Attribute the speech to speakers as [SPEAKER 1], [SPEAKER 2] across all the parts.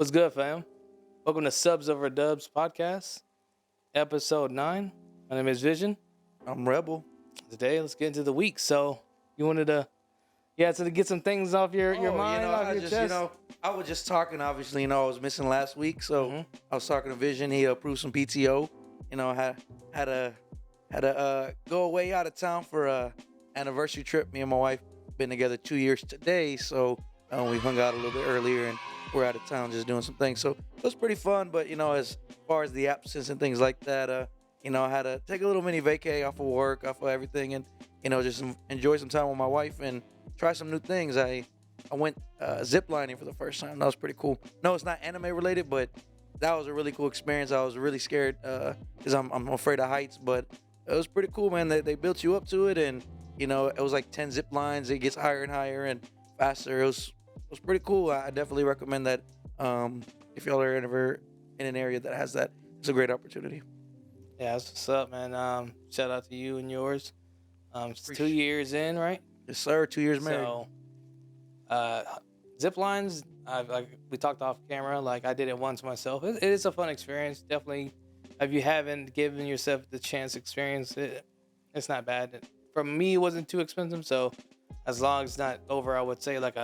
[SPEAKER 1] What's good, fam? Welcome to Subs Over Dubs podcast, EP.9. My name is Vihshun.
[SPEAKER 2] I'm Rebel.
[SPEAKER 1] Today, let's get into the week. So, you wanted to, to get some things off your mind, off your chest?
[SPEAKER 2] I was just talking. Obviously, I was missing last week, so I was talking to Vision. He approved some PTO. Had to go away out of town for a anniversary trip. Me and my wife been together 2 years today, so we hung out a little bit earlier and we're out of town just doing some things. So it was pretty fun. But as far as the absence and things like that, I had to take a little mini vacay off of work, off of everything, and just enjoy some time with my wife and try some new things. I went ziplining for the first time. That was pretty cool. No, it's not anime related, but that was a really cool experience. I was really scared because I'm afraid of heights, but it was pretty cool, man. They built you up to it, and it was like 10 zip lines. It gets higher and higher and faster. It was pretty cool. I definitely recommend that. If y'all are ever in an area that has that, it's a great opportunity.
[SPEAKER 1] Yeah, that's what's up, man. Shout out to you and yours. It's 2 years in, right?
[SPEAKER 2] Yes, sir. 2 years married.
[SPEAKER 1] So, zip lines, we talked off camera. Like, I did it once myself. It is a fun experience. Definitely, if you haven't given yourself the chance to experience it, it's not bad. For me, it wasn't too expensive. So, as long as it's not over, I would say like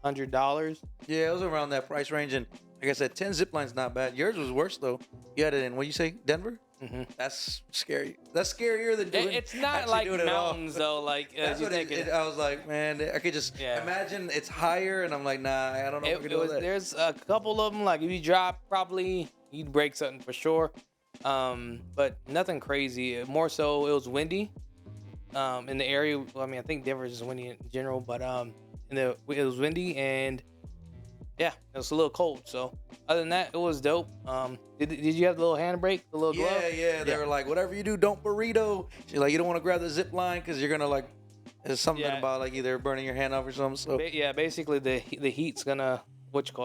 [SPEAKER 1] $100.
[SPEAKER 2] Yeah, it was around that price range. And like I said, 10 zip lines not bad. Yours was worse, though. You had it in, what you say, Denver?
[SPEAKER 1] Mm-hmm.
[SPEAKER 2] That's scary. That's scarier than doing
[SPEAKER 1] it's not like mountains, though. Like,
[SPEAKER 2] that's what I was like, man, I could just imagine it's higher. And I'm like, nah, I don't know if we can do that.
[SPEAKER 1] There's a couple of them. Like, if you drop, probably you'd break something for sure. But nothing crazy. More so, it was windy in the area. Well, I mean, I think Denver is just windy in general, but it was windy, and yeah, it was a little cold. So other than that, it was dope. Did you have the little handbrake, the little glove?
[SPEAKER 2] Yeah. They were like, whatever you do, don't burrito. She's like, you don't want to grab the zip line because you're gonna like. There's something about like either burning your hand off or something. So
[SPEAKER 1] basically the heat's gonna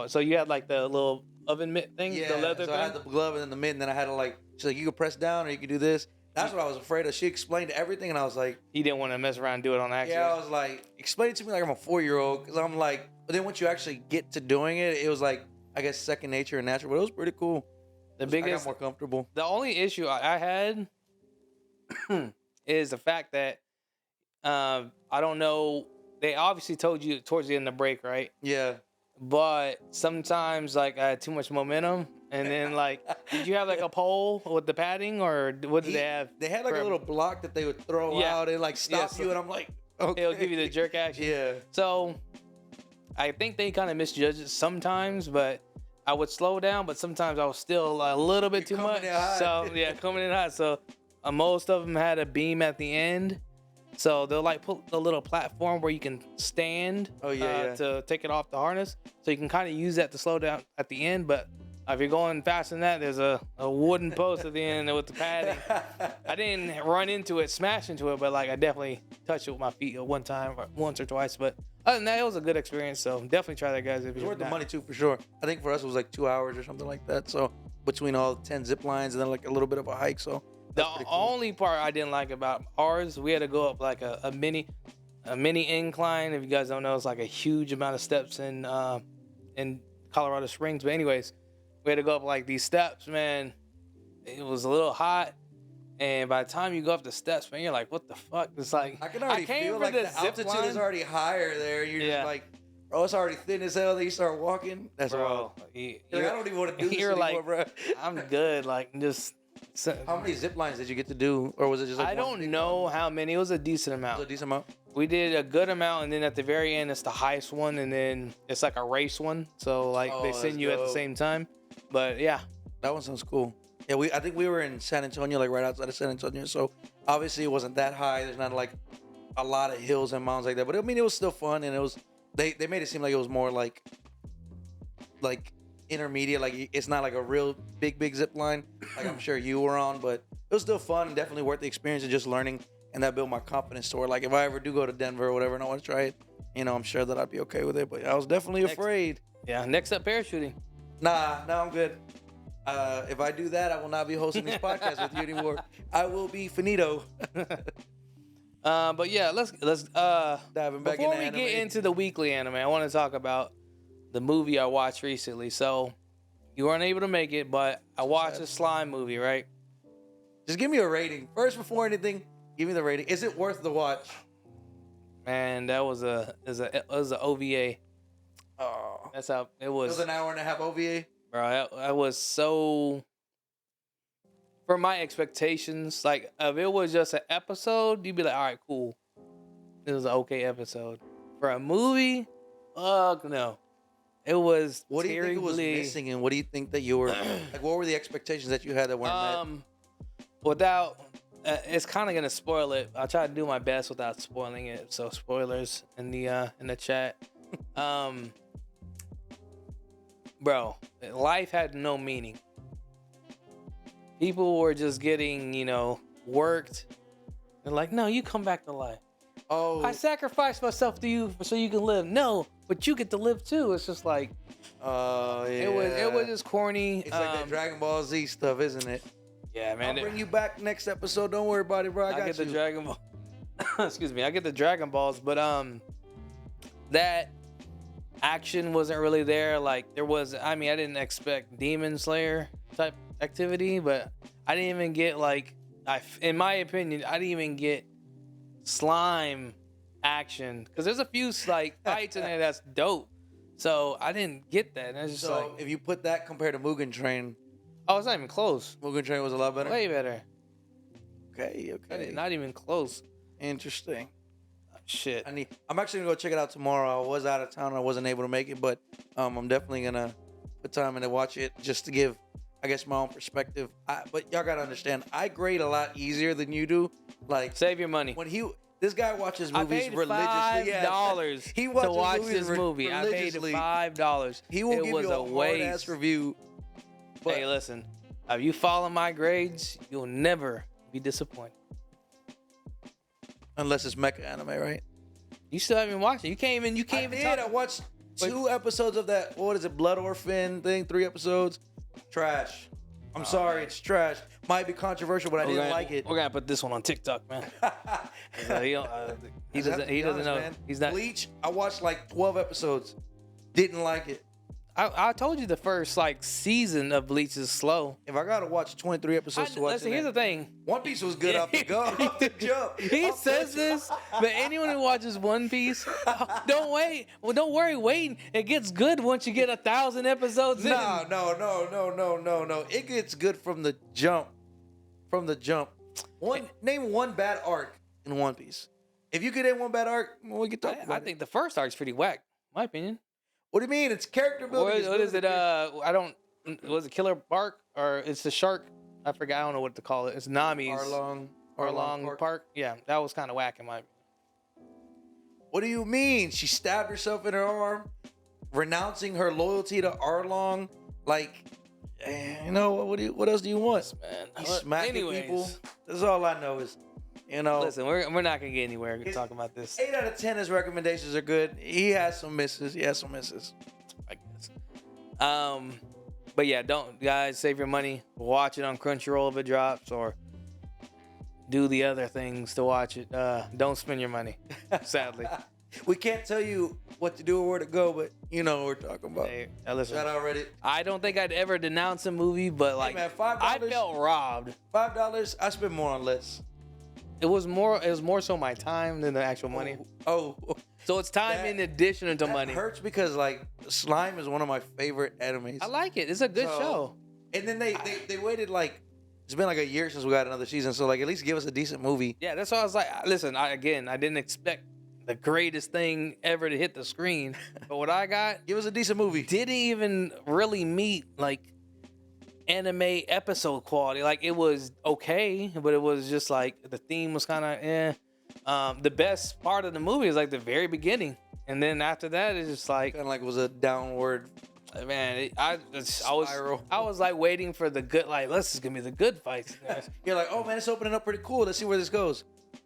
[SPEAKER 1] So you had like the little oven mitt thing, the leather thing.
[SPEAKER 2] I had the glove and then the mitt, and then I had to like. She's like, you can press down or you can do this. That's what I was afraid of. She explained everything, and I was like...
[SPEAKER 1] He didn't want to mess around and do it on accident.
[SPEAKER 2] Yeah, I was like, explain it to me like I'm a 4-year-old, because I'm like... But then once you actually get to doing it, it was like, I guess, second nature and natural, but it was pretty cool. I got more comfortable.
[SPEAKER 1] The only issue I had is the fact that, I don't know, they obviously told you towards the end of the break, right?
[SPEAKER 2] Yeah.
[SPEAKER 1] But sometimes, like, I had too much momentum. And then, like, did you have, like, a pole with the padding, or what did they have?
[SPEAKER 2] They had, like, a little block that they would throw out and, like, stop you. And I'm like, okay.
[SPEAKER 1] It'll give you the jerk action.
[SPEAKER 2] Yeah.
[SPEAKER 1] So, I think they kind of misjudge it sometimes, but I would slow down. But sometimes I was still a little bit too much. So, coming in hot. So, most of them had a beam at the end. So, they'll, like, put a little platform where you can stand to take it off the harness. So, you can kind of use that to slow down at the end. But if you're going faster than that, there's a wooden post at the end with the padding. I didn't run into it, smash into it, but like I definitely touched it with my feet once or twice. But other than that, it was a good experience. So definitely try that, guys.
[SPEAKER 2] It's worth the money too, for sure. I think for us it was like 2 hours or something like that. So between all 10 zip lines and then like a little bit of a hike. So
[SPEAKER 1] the only part I didn't like about ours, we had to go up like a mini incline. If you guys don't know, it's like a huge amount of steps in Colorado Springs. But anyways. We had to go up like these steps, man. It was a little hot, and by the time you go up the steps, man, you're like, "What the fuck?" It's like
[SPEAKER 2] I can already feel like the altitude is already higher there. You're just like, bro, it's already thin as hell. Then you start walking. That's
[SPEAKER 1] bro.
[SPEAKER 2] Like, I don't even want to do this anymore,
[SPEAKER 1] like,
[SPEAKER 2] bro.
[SPEAKER 1] I'm good. Like, just.
[SPEAKER 2] How many zip lines did you get to do, or was it just like
[SPEAKER 1] I don't know how many. It was a decent amount.
[SPEAKER 2] It was a decent amount.
[SPEAKER 1] We did a good amount, and then at the very end, it's the highest one, and then it's like a race one. So like they send you at the same time. But yeah,
[SPEAKER 2] that one sounds cool. Yeah, I think we were in San Antonio, like right outside of San Antonio. So obviously it wasn't that high. There's not like a lot of hills and mountains like that. But I mean, it was still fun, and it was they made it seem like it was more like intermediate. Like it's not like a real big zip line like I'm sure you were on, but it was still fun and definitely worth the experience of just learning. And that built my confidence to where, like, if I ever do go to Denver or whatever and I want to try it, I'm sure that I'd be okay with it. But I was definitely afraid.
[SPEAKER 1] Yeah, next up, parachuting.
[SPEAKER 2] Nah, I'm good. If I do that, I will not be hosting this podcast with you anymore. I will be finito.
[SPEAKER 1] But yeah, let's
[SPEAKER 2] diving back
[SPEAKER 1] before
[SPEAKER 2] into
[SPEAKER 1] we
[SPEAKER 2] anime.
[SPEAKER 1] get into the weekly anime, I want to talk about the movie I watched recently. So you weren't able to make it, but I watched a slime movie, right?
[SPEAKER 2] Just give me a rating first before anything. Give me the rating. Is it worth the watch?
[SPEAKER 1] Man, that was a OVA.
[SPEAKER 2] Oh,
[SPEAKER 1] That's how it was.
[SPEAKER 2] It was an hour and a half OVA.
[SPEAKER 1] Bro, I was so, for my expectations, like if it was just an episode, you'd be like, all right, cool. It was an okay episode. For a movie, fuck no. It was
[SPEAKER 2] What do you think it was missing, and what do you think that you were like? What were the expectations that you had that weren't met?
[SPEAKER 1] Without, it's kind of gonna spoil it. I'll try to do my best without spoiling it. So spoilers in the chat. Bro, life had no meaning. People were just getting, worked. They're like, no, you come back to life.
[SPEAKER 2] Oh,
[SPEAKER 1] I sacrificed myself to you so you can live. No, but you get to live too. It's just like,
[SPEAKER 2] yeah.
[SPEAKER 1] It was just corny.
[SPEAKER 2] It's like that Dragon Ball Z stuff, isn't it?
[SPEAKER 1] Yeah, man.
[SPEAKER 2] I'll bring you back next episode. Don't worry about it, bro. I got
[SPEAKER 1] get
[SPEAKER 2] you.
[SPEAKER 1] the Dragon Ball. Excuse me. I get the Dragon Balls, but that action wasn't really there. Like there was. I mean, I didn't expect Demon Slayer type activity, but I didn't even get in my opinion, I didn't even get slime action because there's a few like fights in there that's dope. So I didn't get that. And it's just
[SPEAKER 2] So if you put that compared to Mugen Train,
[SPEAKER 1] oh, it's not even close.
[SPEAKER 2] Mugen Train was a lot better.
[SPEAKER 1] Way better.
[SPEAKER 2] Okay.
[SPEAKER 1] Not even close.
[SPEAKER 2] Interesting.
[SPEAKER 1] Shit.
[SPEAKER 2] I'm actually gonna go check it out tomorrow. I was out of town. I wasn't able to make it, but I'm definitely gonna put time in to watch it just to give, I guess, my own perspective. But y'all gotta understand, I grade a lot easier than you do. Like,
[SPEAKER 1] save your money.
[SPEAKER 2] When this guy watches movies
[SPEAKER 1] I paid
[SPEAKER 2] religiously.
[SPEAKER 1] $5
[SPEAKER 2] he watches
[SPEAKER 1] to watch
[SPEAKER 2] movies
[SPEAKER 1] this movie. I paid $5.
[SPEAKER 2] He will give you a hard ass review.
[SPEAKER 1] But hey, listen, if you follow my grades, you'll never be disappointed.
[SPEAKER 2] Unless it's mecha anime, right?
[SPEAKER 1] You still haven't watched it. You can't even.
[SPEAKER 2] I watched 2 episodes of that. What is it? Blood Orphan thing. 3 episodes. Trash. I'm sorry, it's trash. Might be controversial, but I didn't like it.
[SPEAKER 1] We're gonna put this one on TikTok, man. He doesn't know. Man. He's not.
[SPEAKER 2] Bleach. I watched like 12 episodes. Didn't like it.
[SPEAKER 1] I told you the first season of Bleach is slow.
[SPEAKER 2] If I gotta watch 23 episodes to watch
[SPEAKER 1] listen, here's the thing.
[SPEAKER 2] One Piece was good off the jump.
[SPEAKER 1] He says this, but anyone who watches One Piece, don't wait. Well, don't worry, wait. It gets good once you get 1,000 episodes in.
[SPEAKER 2] No. It gets good from the jump. Name one bad arc in One Piece. If you could name one bad arc, we could talk about it.
[SPEAKER 1] I think the first arc's pretty whack, in my opinion.
[SPEAKER 2] What do you mean? It's character building.
[SPEAKER 1] What is it? Was it Killer Bark or it's the shark? I forgot. I don't know what to call it. It's Nami's. Arlong Park. Yeah, that was kind of whack in my opinion.
[SPEAKER 2] What do you mean? She stabbed herself in her arm, renouncing her loyalty to Arlong. Like, what else do you want?
[SPEAKER 1] Man,
[SPEAKER 2] he's smacking people. That's all I know is,
[SPEAKER 1] Listen, we're not gonna get anywhere talking about this.
[SPEAKER 2] 8 out of 10, his recommendations are good. He has some misses. I
[SPEAKER 1] guess. But yeah, don't guys save your money. Watch it on Crunchyroll if it drops, or do the other things to watch it. Don't spend your money. Sadly,
[SPEAKER 2] we can't tell you what to do or where to go, but you know what we're talking about.
[SPEAKER 1] Hey, listen,
[SPEAKER 2] shout out Reddit.
[SPEAKER 1] I don't think I'd ever denounce a movie, but like,
[SPEAKER 2] hey man, $5,
[SPEAKER 1] I felt robbed.
[SPEAKER 2] $5. I spend more on less.
[SPEAKER 1] It was more so my time than the actual money.
[SPEAKER 2] Oh.
[SPEAKER 1] So it's time in addition to money.
[SPEAKER 2] It hurts because like Slime is one of my favorite animes.
[SPEAKER 1] I like it. It's a good show.
[SPEAKER 2] And then they waited like, it's been like a year since we got another season. So like at least give us a decent movie.
[SPEAKER 1] Yeah, that's why I was like, listen, I didn't expect the greatest thing ever to hit the screen. But what I got,
[SPEAKER 2] give us a decent movie.
[SPEAKER 1] Didn't even really meet like anime episode quality. Like it was okay, but it was just like the theme was kind of the best part of the movie is like the very beginning, and then after that it's just like
[SPEAKER 2] kind of like was a downward.
[SPEAKER 1] Man, I was like waiting for the good, like this is gonna be the good fights.
[SPEAKER 2] You're like, oh man, it's opening up pretty cool. Let's see where this goes.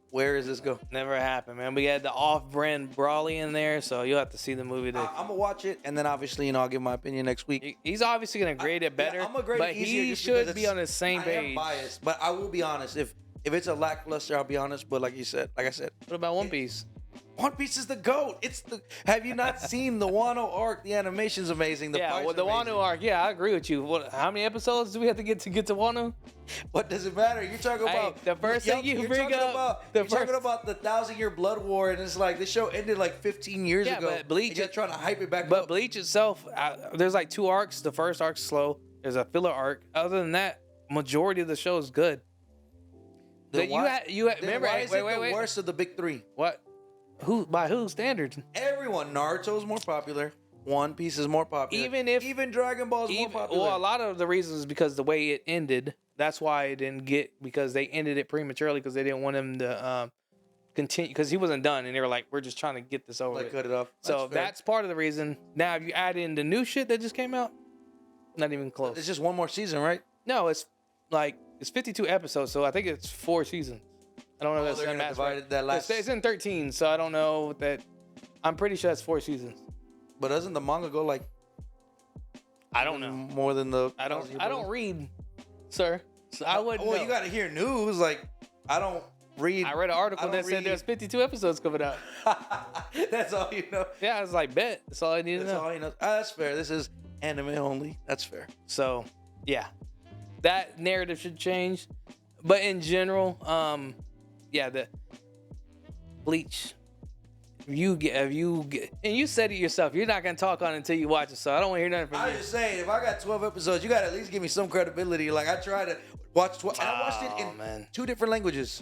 [SPEAKER 2] Where does this go?
[SPEAKER 1] Never happened, man. We had the off-brand Brawly in there, so you'll have to see the movie.
[SPEAKER 2] I'm gonna watch it, and then obviously, I'll give my opinion next week.
[SPEAKER 1] He's obviously gonna grade it better,
[SPEAKER 2] I'm gonna grade
[SPEAKER 1] but
[SPEAKER 2] it easier
[SPEAKER 1] he should be on the same page.
[SPEAKER 2] I am biased, but I will be honest. If it's a lackluster, I'll be honest. But like I said,
[SPEAKER 1] what about One Piece?
[SPEAKER 2] One Piece is the GOAT. Have you not seen the Wano arc? The animation's amazing. The
[SPEAKER 1] well, the
[SPEAKER 2] amazing.
[SPEAKER 1] Wano arc. Yeah, I agree with you. How many episodes do we have to get to Wano?
[SPEAKER 2] What does it matter? You're talking about
[SPEAKER 1] the first thing you bring up.
[SPEAKER 2] You're talking about the 1,000-year blood war, and it's like this show ended like 15 years ago.
[SPEAKER 1] But Bleach,
[SPEAKER 2] you're trying to hype it back up.
[SPEAKER 1] But Bleach itself, there's like 2 arcs. The first arc's slow. There's a filler arc. Other than that, majority of the show is good.
[SPEAKER 2] Remember? Why is it the worst of the big 3?
[SPEAKER 1] What? By whose standards?
[SPEAKER 2] Everyone. Naruto's more popular. One Piece is more popular. Even Dragon Ball is more popular.
[SPEAKER 1] Well, a lot of the reasons is because the way it ended. That's why it didn't get, because they ended it prematurely because they didn't want him to continue, because he wasn't done, and they were like, we're just trying to get this over.
[SPEAKER 2] Cut it off.
[SPEAKER 1] That's part of the reason. Now, if you add in the new shit that just came out, not even close.
[SPEAKER 2] It's just one more season, right?
[SPEAKER 1] No, it's 52 episodes, so I think it's 4 seasons. I don't know if that's
[SPEAKER 2] divided that last.
[SPEAKER 1] It's in 13, so I don't know that. I'm pretty sure it's 4 seasons.
[SPEAKER 2] But doesn't the manga go like?
[SPEAKER 1] I don't know.
[SPEAKER 2] More than the.
[SPEAKER 1] I don't read, sir. So I wouldn't.
[SPEAKER 2] Well,
[SPEAKER 1] know.
[SPEAKER 2] you got to hear news. Like, I don't read.
[SPEAKER 1] I read an article that said there's 52 episodes coming out.
[SPEAKER 2] That's all you know.
[SPEAKER 1] Yeah, I was like, bet. That's all I need to know.
[SPEAKER 2] That's all you know. That's fair. This is anime only. That's fair.
[SPEAKER 1] So, yeah, that narrative should change. But in general, the Bleach. If you get, and you said it yourself, you're not gonna talk on it until you watch it. So I don't want to hear nothing from you.
[SPEAKER 2] I was just saying, if I got 12 episodes, you got to at least give me some credibility. Like, I try to watch 12, and I watched it in 2 different languages.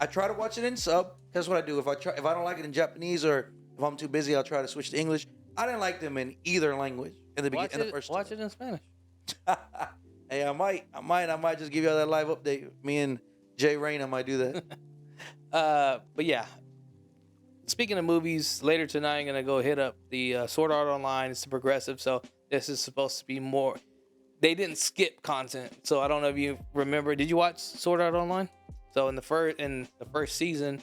[SPEAKER 2] I try to watch it in sub. That's what I do. If I don't like it in Japanese, or if I'm too busy, I'll try to switch to English. I didn't like them in either language in the beginning. In the first.
[SPEAKER 1] Watch it in Spanish.
[SPEAKER 2] Hey, I might just give you all that live update. Me and Jay Rayna might do that.
[SPEAKER 1] But yeah. Speaking of movies, later tonight I'm gonna go hit up the Sword Art Online. It's the progressive, so this is supposed to be more. They didn't skip content, so I don't know if you remember. Did you watch Sword Art Online? So in the first season,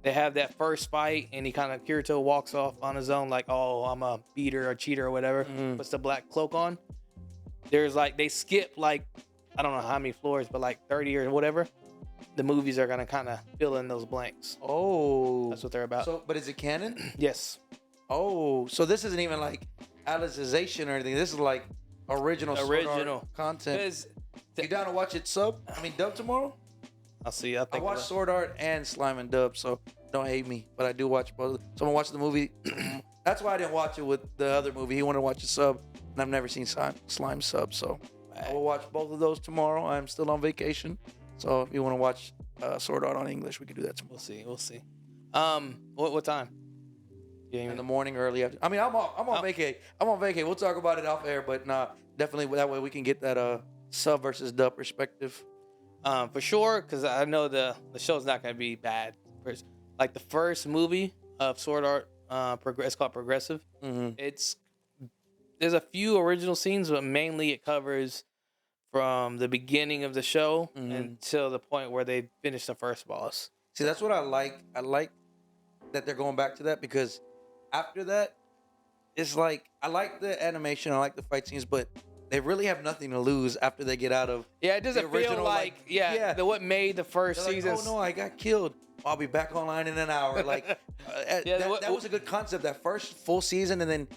[SPEAKER 1] they have that first fight, and Kirito walks off on his own, like, oh, I'm a beater or cheater or whatever. Puts the black cloak on. There's they skip I don't know how many floors, but 30 or whatever. The movies are gonna kind of fill in those blanks.
[SPEAKER 2] Oh,
[SPEAKER 1] that's what they're about.
[SPEAKER 2] So, but is it canon?
[SPEAKER 1] Yes.
[SPEAKER 2] Oh, so this isn't even Alicization or anything. This is original content. You down to watch it dub tomorrow?
[SPEAKER 1] I'll see.
[SPEAKER 2] I watch Sword Art and Slime and Dub, so don't hate me. But I do watch both. So I'm gonna watch the movie. That's why I didn't watch it with the other movie. He wanted to watch a sub, and I've never seen Slime sub, so I will watch both of those tomorrow. I'm still on vacation. So if you want to watch Sword Art on English, we can do that tomorrow.
[SPEAKER 1] We'll see. What time?
[SPEAKER 2] In the morning, early after. I'm on vacay. I'm on vacay. We'll talk about it off air, but definitely that way we can get that sub versus dub perspective.
[SPEAKER 1] For sure, because I know the show's not gonna be bad. The first movie of Sword Art, it's called Progressive.
[SPEAKER 2] Mm-hmm.
[SPEAKER 1] There's a few original scenes, but mainly it covers from the beginning of the show until the point where they finish the first boss.
[SPEAKER 2] See, that's what I like. I like that they're going back to that, because after that, it's I like the animation, I like the fight scenes, but they really have nothing to lose after they get out of.
[SPEAKER 1] Yeah, it doesn't feel what made the first season.
[SPEAKER 2] Oh no, I got killed. I'll be back online in an hour. That was a good concept. That first full season, and then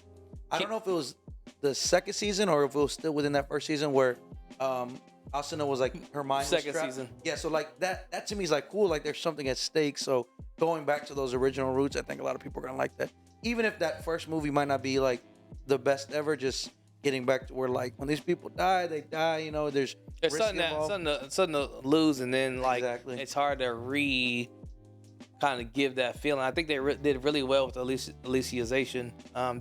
[SPEAKER 2] I don't know if it was the second season or if it was still within that first season where Asuna was her mind
[SPEAKER 1] second
[SPEAKER 2] was
[SPEAKER 1] season.
[SPEAKER 2] Yeah, so that to me is cool. There's something at stake. So going back to those original roots, I think a lot of people are gonna like that. Even if that first movie might not be the best ever, just getting back to where when these people die, they die. There's
[SPEAKER 1] something to lose, and then
[SPEAKER 2] exactly.
[SPEAKER 1] It's hard to kind of give that feeling. I think they did really well with Alicization.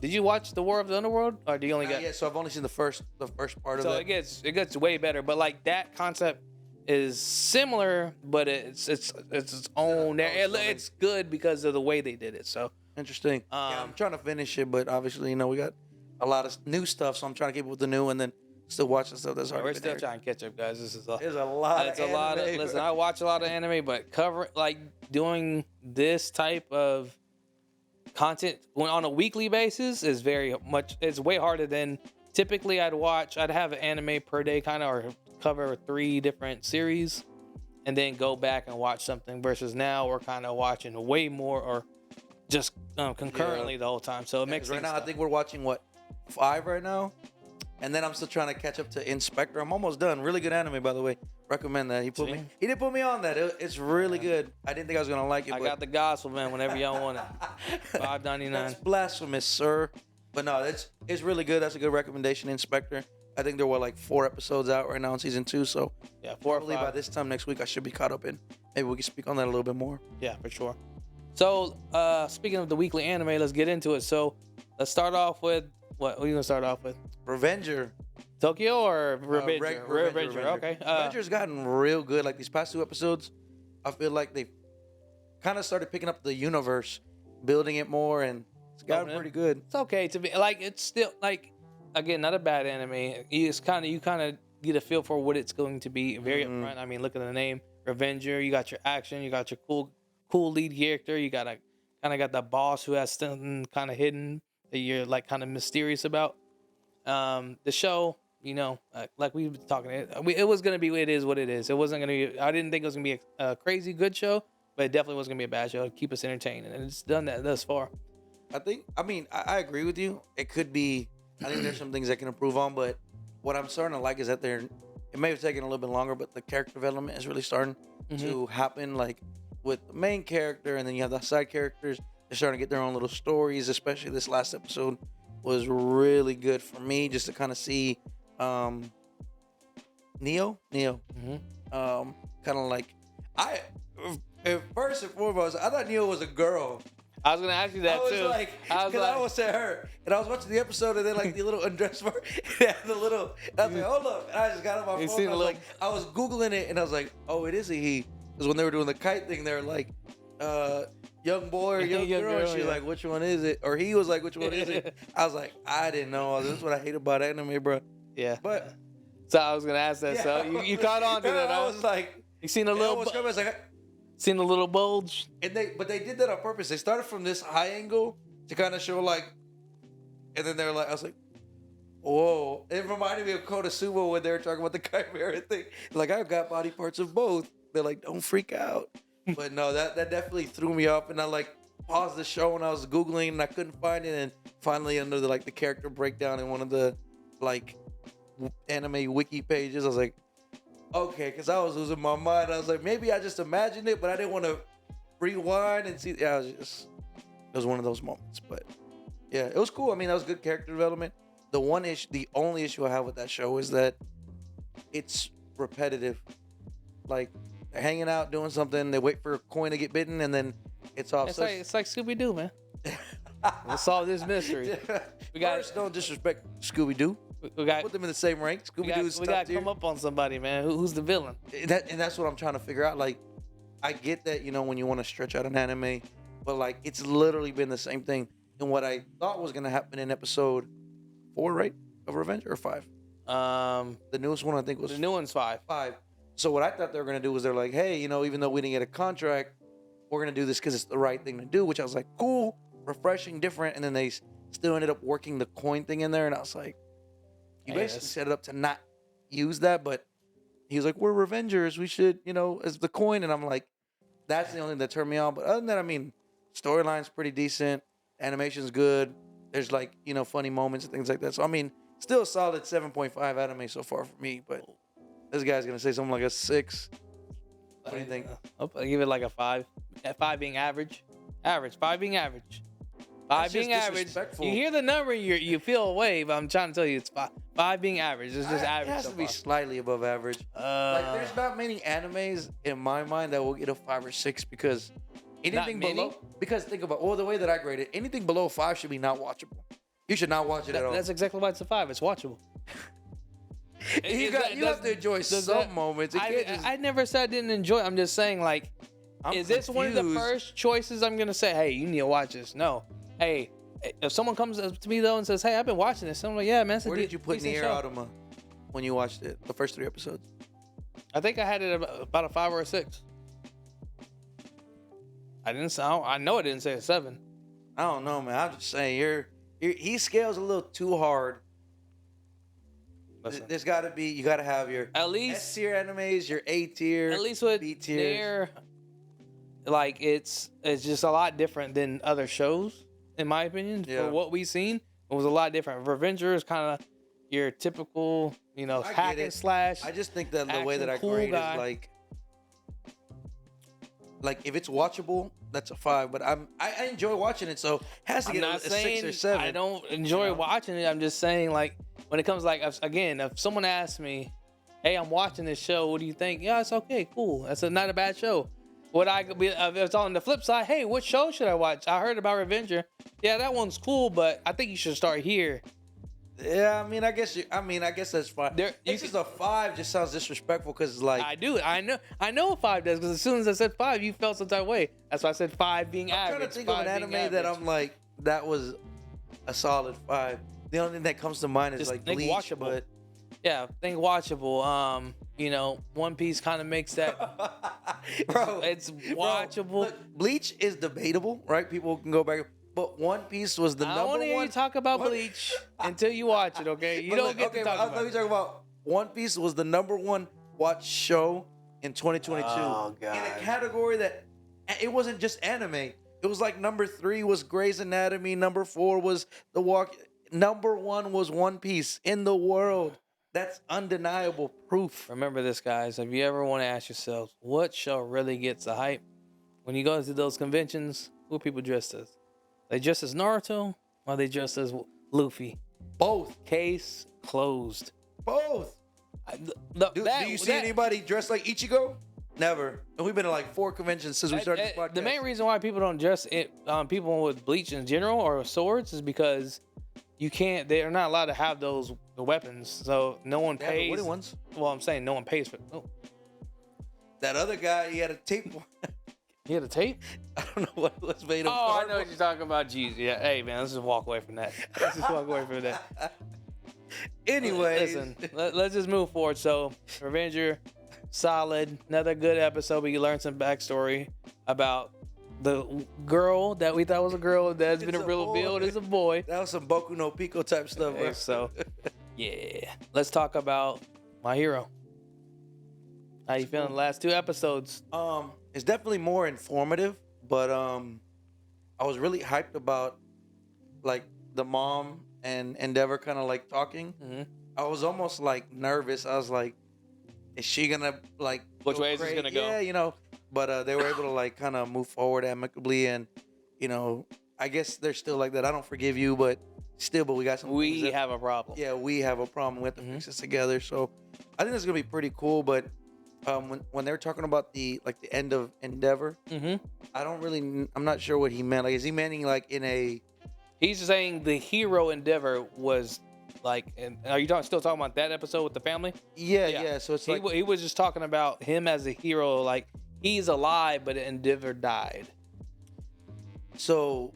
[SPEAKER 1] Did you watch The War of the Underworld, or do you only got?
[SPEAKER 2] Yeah, so I've only seen the first part of it.
[SPEAKER 1] So it gets way better, but that concept is similar, but it's its own. It's good because of the way they did it. So
[SPEAKER 2] interesting. I'm trying to finish it, but obviously, we got a lot of new stuff, so I'm trying to keep up with the new, and then still watch the stuff that's already.
[SPEAKER 1] We're still trying to catch up, guys.
[SPEAKER 2] There's a lot of anime.
[SPEAKER 1] Listen, I watch a lot of anime, but doing this type of content on a weekly basis is it's way harder than typically I'd have an anime per day or cover 3 different series and then go back and watch something, versus now we're kind of watching way more, or just concurrently the whole time. So it makes sense.
[SPEAKER 2] Right now, I think we're watching 5 right now, and then I'm still trying to catch up to Inspector. I'm almost done. Really good anime, by the way. Recommend that. He didn't put me on that. It's really good. I didn't think I was gonna like it.
[SPEAKER 1] I got the gospel, man. Whenever y'all want it, $5.99.
[SPEAKER 2] That's blasphemous, sir. But no, it's really good. That's a good recommendation, Inspector. I think there were like 4 episodes out right now in season 2. So
[SPEAKER 1] yeah, 4 or 5.
[SPEAKER 2] By this time next week, I should be caught up in. Maybe we can speak on that a little bit more.
[SPEAKER 1] Yeah, for sure. So speaking of the weekly anime, let's get into it. So let's start off with what are you gonna start off with?
[SPEAKER 2] Revenger.
[SPEAKER 1] Tokyo or Revenger?
[SPEAKER 2] Revenger.
[SPEAKER 1] Okay.
[SPEAKER 2] Revenger's gotten real good. Like these past 2 episodes, I feel like they kind of started picking up the universe, building it more, and it's gotten pretty good.
[SPEAKER 1] It's okay to be like. It's still like, again, not a bad anime. You kind of get a feel for what it's going to be. Very upfront. I mean, look at the name, Revenger. You got your action. You got your cool lead character. You got got the boss who has something kind of hidden that you're like kind of mysterious about. The show, like we've been talking, it was gonna be. It is what it is. It wasn't gonna be. I didn't think it was gonna be a crazy good show, but it definitely wasn't gonna be a bad show. It'd keep us entertained, and it's done that thus far.
[SPEAKER 2] I agree with you. It could be. I think there's some things that can improve on, but what I'm starting to like is that it may have taken a little bit longer, but the character development is really starting to happen. Like with the main character, and then you have the side characters. They're starting to get their own little stories. Especially this last episode was really good for me, just to kind of see Neo. Kind of like first and foremost, I thought Neo was a girl.
[SPEAKER 1] I was gonna ask you that too.
[SPEAKER 2] I almost said her, and I was watching the episode, and then like the little undress part, the little. I was like, hold up! And I just got on my phone. I was googling it, and I was like, oh, it is a he. Because when they were doing the kite thing, they were like, young boy or young girl. And she's like, which one is it? Or he was like, which one is it? I was like, I didn't know. This is what I hate about anime, bro.
[SPEAKER 1] Yeah.
[SPEAKER 2] But
[SPEAKER 1] so I was gonna ask that. Yeah. So you caught on to that.
[SPEAKER 2] I was like,
[SPEAKER 1] you seen a little. Seen a little bulge.
[SPEAKER 2] But they did that on purpose. They started from this high angle to kind of show like, and then they're like, I was like, whoa. It reminded me of Konosuba when they were talking about the chimera thing. Like, I've got body parts of both. They're like, don't freak out. But no, that definitely threw me off. And I like paused the show and I was Googling and I couldn't find it. And finally under the character breakdown in one of the like anime wiki pages, I was like, okay, because I was losing my mind. I was like, maybe I just imagined it, but I didn't want to rewind and see. Yeah, it was one of those moments. But yeah, it was cool. I mean, that was good character development. The only issue I have with that show is that it's repetitive. Like, they're hanging out doing something, they wait for a coin to get bitten, and then it's off.
[SPEAKER 1] It's like Scooby-Doo, man. Let's solve this mystery.
[SPEAKER 2] First, don't disrespect Scooby-Doo. We got put them in the same rank. Scooby-Doo's
[SPEAKER 1] we got to come up on somebody, man. Who's the villain?
[SPEAKER 2] And that's what I'm trying to figure out. Like, I get that, when you want to stretch out an anime, but like it's literally been the same thing. And what I thought was gonna happen in episode 4, right, of Revenge, or 5? The newest one I think was
[SPEAKER 1] the new one's 5.
[SPEAKER 2] 5. So what I thought they were gonna do was they're like, hey, even though we didn't get a contract, we're gonna do this because it's the right thing to do. Which I was like, cool, refreshing, different. And then they still ended up working the coin thing in there, and I was like, you basically set it up to not use that, but he was like, we're Revengers, we should, as the coin. And I'm like, that's the only thing that turned me on. But other than that, I mean, storyline's pretty decent, animation's good, there's like, funny moments and things like that. So I mean, still a solid 7.5 anime so far for me, but this guy's gonna say something like a 6. What do you think?
[SPEAKER 1] I'll give it like a 5. 5 being average. 5 being average. 5 being average. You hear the number, you feel away, but I'm trying to tell you it's 5. 5 being average. It's just average.
[SPEAKER 2] It has to be slightly above average. Like, there's not many animes in my mind that will get a 5 or 6 because anything below. Because think about the way that I grade it. Anything below 5 should be not watchable. You should not watch it at all.
[SPEAKER 1] That's exactly why it's a 5. It's watchable.
[SPEAKER 2] You have to enjoy some moments.
[SPEAKER 1] I never said I didn't enjoy it. I'm just saying, like, is this one of the first choices I'm gonna say, hey, you need to watch this? No. Hey, if someone comes to me though and says, hey, I've been watching this, I'm like, yeah, man.
[SPEAKER 2] Where did you put Nier Automata when you watched it? The first 3 episodes?
[SPEAKER 1] I think I had it about a 5 or a 6. I know I didn't say a 7.
[SPEAKER 2] I don't know, man. I'm just saying he scales a little too hard. Listen, there's got to be, you got to have your
[SPEAKER 1] at least
[SPEAKER 2] S tier animes, your A tier,
[SPEAKER 1] at least with
[SPEAKER 2] B tiers.
[SPEAKER 1] like it's just a lot different than other shows, in my opinion.
[SPEAKER 2] Yeah.
[SPEAKER 1] For what we've seen, it was a lot different. Revenger is kind of your typical,
[SPEAKER 2] I
[SPEAKER 1] hack
[SPEAKER 2] get
[SPEAKER 1] and
[SPEAKER 2] it.
[SPEAKER 1] slash.
[SPEAKER 2] I just think that the way
[SPEAKER 1] action,
[SPEAKER 2] that I
[SPEAKER 1] cool
[SPEAKER 2] grade
[SPEAKER 1] guy.
[SPEAKER 2] is like if it's watchable, that's a 5. But I enjoy watching it, so it has to
[SPEAKER 1] I'm
[SPEAKER 2] get
[SPEAKER 1] not
[SPEAKER 2] a 6
[SPEAKER 1] saying
[SPEAKER 2] or 7.
[SPEAKER 1] I don't enjoy watching it. I'm just saying, like, when it comes like if someone asks me, "Hey, I'm watching this show. What do you think?" Yeah, it's okay, cool. That's not a bad show. Would I be? If it's on the flip side, hey, what show should I watch? I heard about Revenger. Yeah, that one's cool, but I think you should start here.
[SPEAKER 2] Yeah, I guess that's fine. It's just a 5. Just sounds disrespectful because like
[SPEAKER 1] I do. I know 5 does, because as soon as I said 5, you felt some type of way. That's why I said 5 being
[SPEAKER 2] I'm
[SPEAKER 1] average.
[SPEAKER 2] trying to think of an anime that I'm like that was a solid 5. The only thing that comes to mind is
[SPEAKER 1] Just
[SPEAKER 2] like
[SPEAKER 1] think
[SPEAKER 2] Bleach,
[SPEAKER 1] watchable.
[SPEAKER 2] but
[SPEAKER 1] Yeah, think watchable. One Piece kind of makes that.
[SPEAKER 2] bro,
[SPEAKER 1] It's
[SPEAKER 2] bro,
[SPEAKER 1] watchable.
[SPEAKER 2] look, Bleach is debatable, right? People can go back, but One Piece was the
[SPEAKER 1] I don't
[SPEAKER 2] number
[SPEAKER 1] want to hear
[SPEAKER 2] one.
[SPEAKER 1] you talk about Bleach until you watch it, okay? You
[SPEAKER 2] But
[SPEAKER 1] don't
[SPEAKER 2] look,
[SPEAKER 1] get to talk about
[SPEAKER 2] let me
[SPEAKER 1] it.
[SPEAKER 2] talk about One Piece was the number one watched show in 2022
[SPEAKER 1] Oh,
[SPEAKER 2] in a
[SPEAKER 1] God.
[SPEAKER 2] category that it wasn't just anime. It was like number 3 was Grey's Anatomy, number 4 was The Walk, number 1 was One Piece in the world. That's undeniable proof.
[SPEAKER 1] Remember this, guys. If you ever want to ask yourselves, what show really gets the hype? When you go to those conventions, who are people dressed as? They dressed as Naruto, or they dressed as Luffy?
[SPEAKER 2] Both.
[SPEAKER 1] Case closed.
[SPEAKER 2] Both. Do you see anybody dressed like Ichigo? Never. And we've been to like 4 conventions since we started this podcast.
[SPEAKER 1] The main reason why people don't dress it, people with Bleach in general or swords, is because they're not allowed to have the weapons. So no one
[SPEAKER 2] They have the
[SPEAKER 1] pays.
[SPEAKER 2] wooden ones.
[SPEAKER 1] Well, I'm saying no one pays for it. Oh,
[SPEAKER 2] That other guy, he had a tape.
[SPEAKER 1] he had a tape?
[SPEAKER 2] I don't know what was made of.
[SPEAKER 1] Oh, I know what you're talking about. Jeez. Yeah. Hey, man, let's just walk away from that. Let's just walk away from that.
[SPEAKER 2] Anyways,
[SPEAKER 1] Listen, let's just move forward. So, Revenger, solid. Another good episode, but you learned some backstory about the girl that we thought was a girl that's been
[SPEAKER 2] It's a
[SPEAKER 1] revealed
[SPEAKER 2] boy.
[SPEAKER 1] as a boy.
[SPEAKER 2] that was some Boku no Pico type stuff,
[SPEAKER 1] Okay,
[SPEAKER 2] bro.
[SPEAKER 1] so, yeah. Let's talk about My Hero. How you feeling the last 2 episodes?
[SPEAKER 2] It's definitely more informative, but I was really hyped about like the mom and Endeavor kind of like talking.
[SPEAKER 1] Mhm.
[SPEAKER 2] I was almost like nervous. I was like, is she gonna like
[SPEAKER 1] Which
[SPEAKER 2] go
[SPEAKER 1] way is this
[SPEAKER 2] crazy?
[SPEAKER 1] gonna go?
[SPEAKER 2] Yeah, but they were able to like kind of move forward amicably, and I guess they're still like that. I don't forgive you, but we got some.
[SPEAKER 1] We
[SPEAKER 2] things that-
[SPEAKER 1] have a problem.
[SPEAKER 2] Yeah, we have a problem. We have to
[SPEAKER 1] Mhm.
[SPEAKER 2] fix this together. So I think it's gonna be pretty cool. But when they were talking about the end of Endeavor,
[SPEAKER 1] Mm-hmm.
[SPEAKER 2] I'm not sure what he meant. Like, is he meaning like in a?
[SPEAKER 1] He's saying the hero Endeavor was like, and are you still talking about that episode with the family?
[SPEAKER 2] Yeah. So it's like
[SPEAKER 1] He was just talking about him as a hero, like he's alive, but Endeavor died.
[SPEAKER 2] so.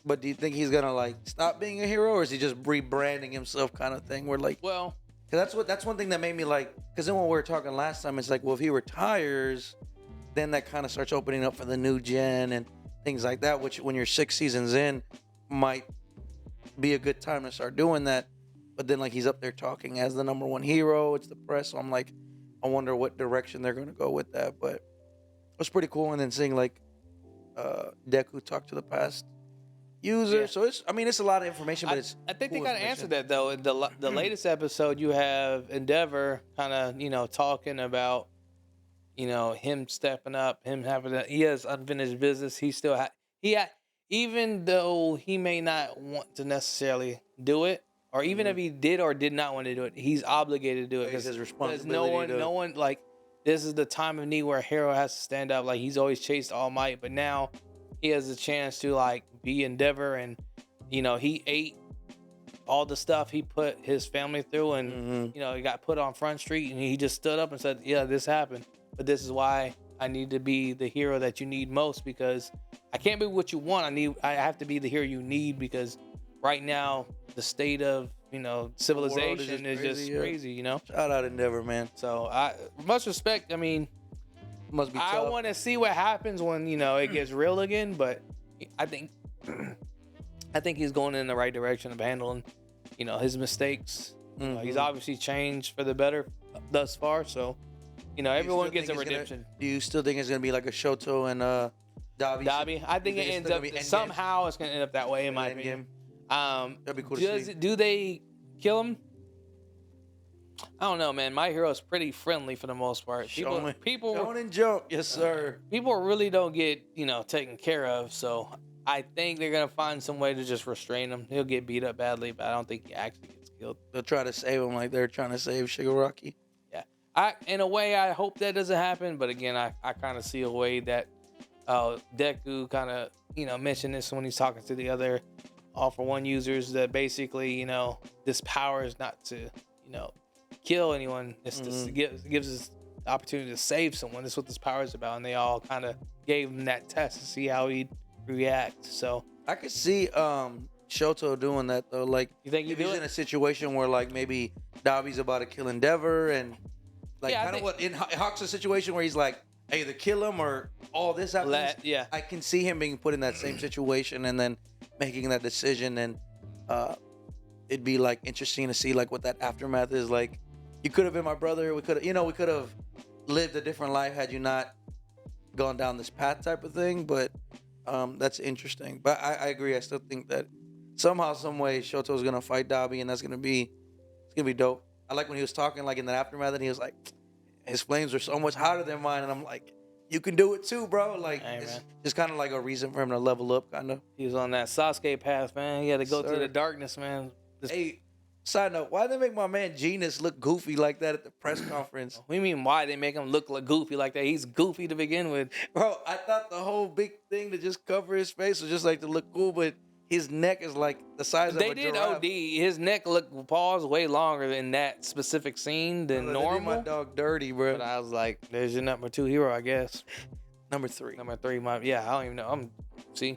[SPEAKER 2] But do you think he's gonna like stop being a hero, or is he just rebranding himself, kind of thing? Where like,
[SPEAKER 1] Well,
[SPEAKER 2] 'cause that's one thing that made me like. Because then when we were talking last time, it's like, well, if he retires, then that kind of starts opening up for the new gen and things like that. Which when you're 6 seasons in, might be a good time to start doing that. But then like he's up there talking as the number 1 hero. It's the press, so I'm like, I wonder what direction they're gonna go with that. But it was pretty cool. And then seeing like Deku talk to the past user.
[SPEAKER 1] Yeah.
[SPEAKER 2] So it's a lot of information, but
[SPEAKER 1] I think
[SPEAKER 2] cool
[SPEAKER 1] they kind of
[SPEAKER 2] information.
[SPEAKER 1] answered that though. In the latest episode, you have Endeavor kind of talking about him stepping up, him he has unfinished business. He still even though he may not want to necessarily do it, or even if he did or did not want to do it, he's obligated to do it
[SPEAKER 2] It's his
[SPEAKER 1] because
[SPEAKER 2] responsibility.
[SPEAKER 1] no one like this is the time of need where a hero has to stand up. Like he's always chased All Might, but now he has a chance to like be Endeavor, and he ate all the stuff he put his family through, and he got put on Front Street, and he just stood up and said, "Yeah, this happened, but this is why I need to be the hero that you need most, because I can't be what you want. I have to be the hero you need, because right now the state of civilization is just crazy.
[SPEAKER 2] Shout out Endeavor, man.
[SPEAKER 1] So much respect. I mean,
[SPEAKER 2] Must be
[SPEAKER 1] I
[SPEAKER 2] tough.
[SPEAKER 1] want to see what happens when it gets real again, but I think he's going in the right direction of handling his mistakes. He's obviously changed for the better thus far, so You know, everyone gets a redemption.
[SPEAKER 2] Do you still think it's gonna be like a Shoto and Dabi?
[SPEAKER 1] Dabi, I think it ends up somehow it's gonna end up that way in my opinion.
[SPEAKER 2] That'd be cool to see.
[SPEAKER 1] Do they kill him? I don't know, man. My Hero's pretty friendly for the most part. People
[SPEAKER 2] Shonen Jump, yes sir.
[SPEAKER 1] People really don't get, you know, taken care of, so I think they're gonna find some way to just restrain him. He'll get beat up badly, but I don't think he actually gets killed.
[SPEAKER 2] They'll try to save him like they're trying to save Shigaraki.
[SPEAKER 1] Yeah, in a way, I hope that doesn't happen, but again, I kind of see a way that Deku kind of, you know, mentioned this when he's talking to the other All for One users, that basically, you know, this power is not to, you know, kill anyone. It's to gives us the opportunity to save someone. That's what this power is about, and they all kind of gave him that test to see how he'd react. So
[SPEAKER 2] I could see Shoto doing that though. Like,
[SPEAKER 1] you think
[SPEAKER 2] if he's in a situation where like maybe Dabi's about to kill Endeavor, and like kind of what in Hawk's a situation where he's like, either kill him or all this happens. I can see him being put in that same situation and then making that decision, and it'd be like interesting to see like what that aftermath is like. You could have been my brother. We could have lived a different life had you not gone down this path type of thing. But that's interesting. But I agree. I still think that somehow, some way, Shoto's gonna fight Dabi, and it's gonna be dope. I like when he was talking like in the aftermath, and he was like, his flames are so much hotter than mine, and I'm like, you can do it too, bro. Like, it's just kind of like a reason for him to level up, kind of.
[SPEAKER 1] He was on that Sasuke path, man. He had to go through the darkness, man.
[SPEAKER 2] Hey, side note, why did they make my man Genus look goofy like that at the press conference?
[SPEAKER 1] What do you mean, why they make him look like goofy like that? He's goofy to begin with.
[SPEAKER 2] Bro, I thought the whole big thing to just cover his face was just like to look cool, but his neck is like the size of a giraffe.
[SPEAKER 1] They did OD. His neck paused way longer in that specific scene than normal.
[SPEAKER 2] They did my dog dirty, bro.
[SPEAKER 1] But I was like, there's your number 2 hero, I guess.
[SPEAKER 2] Number 3.
[SPEAKER 1] I don't even know. See?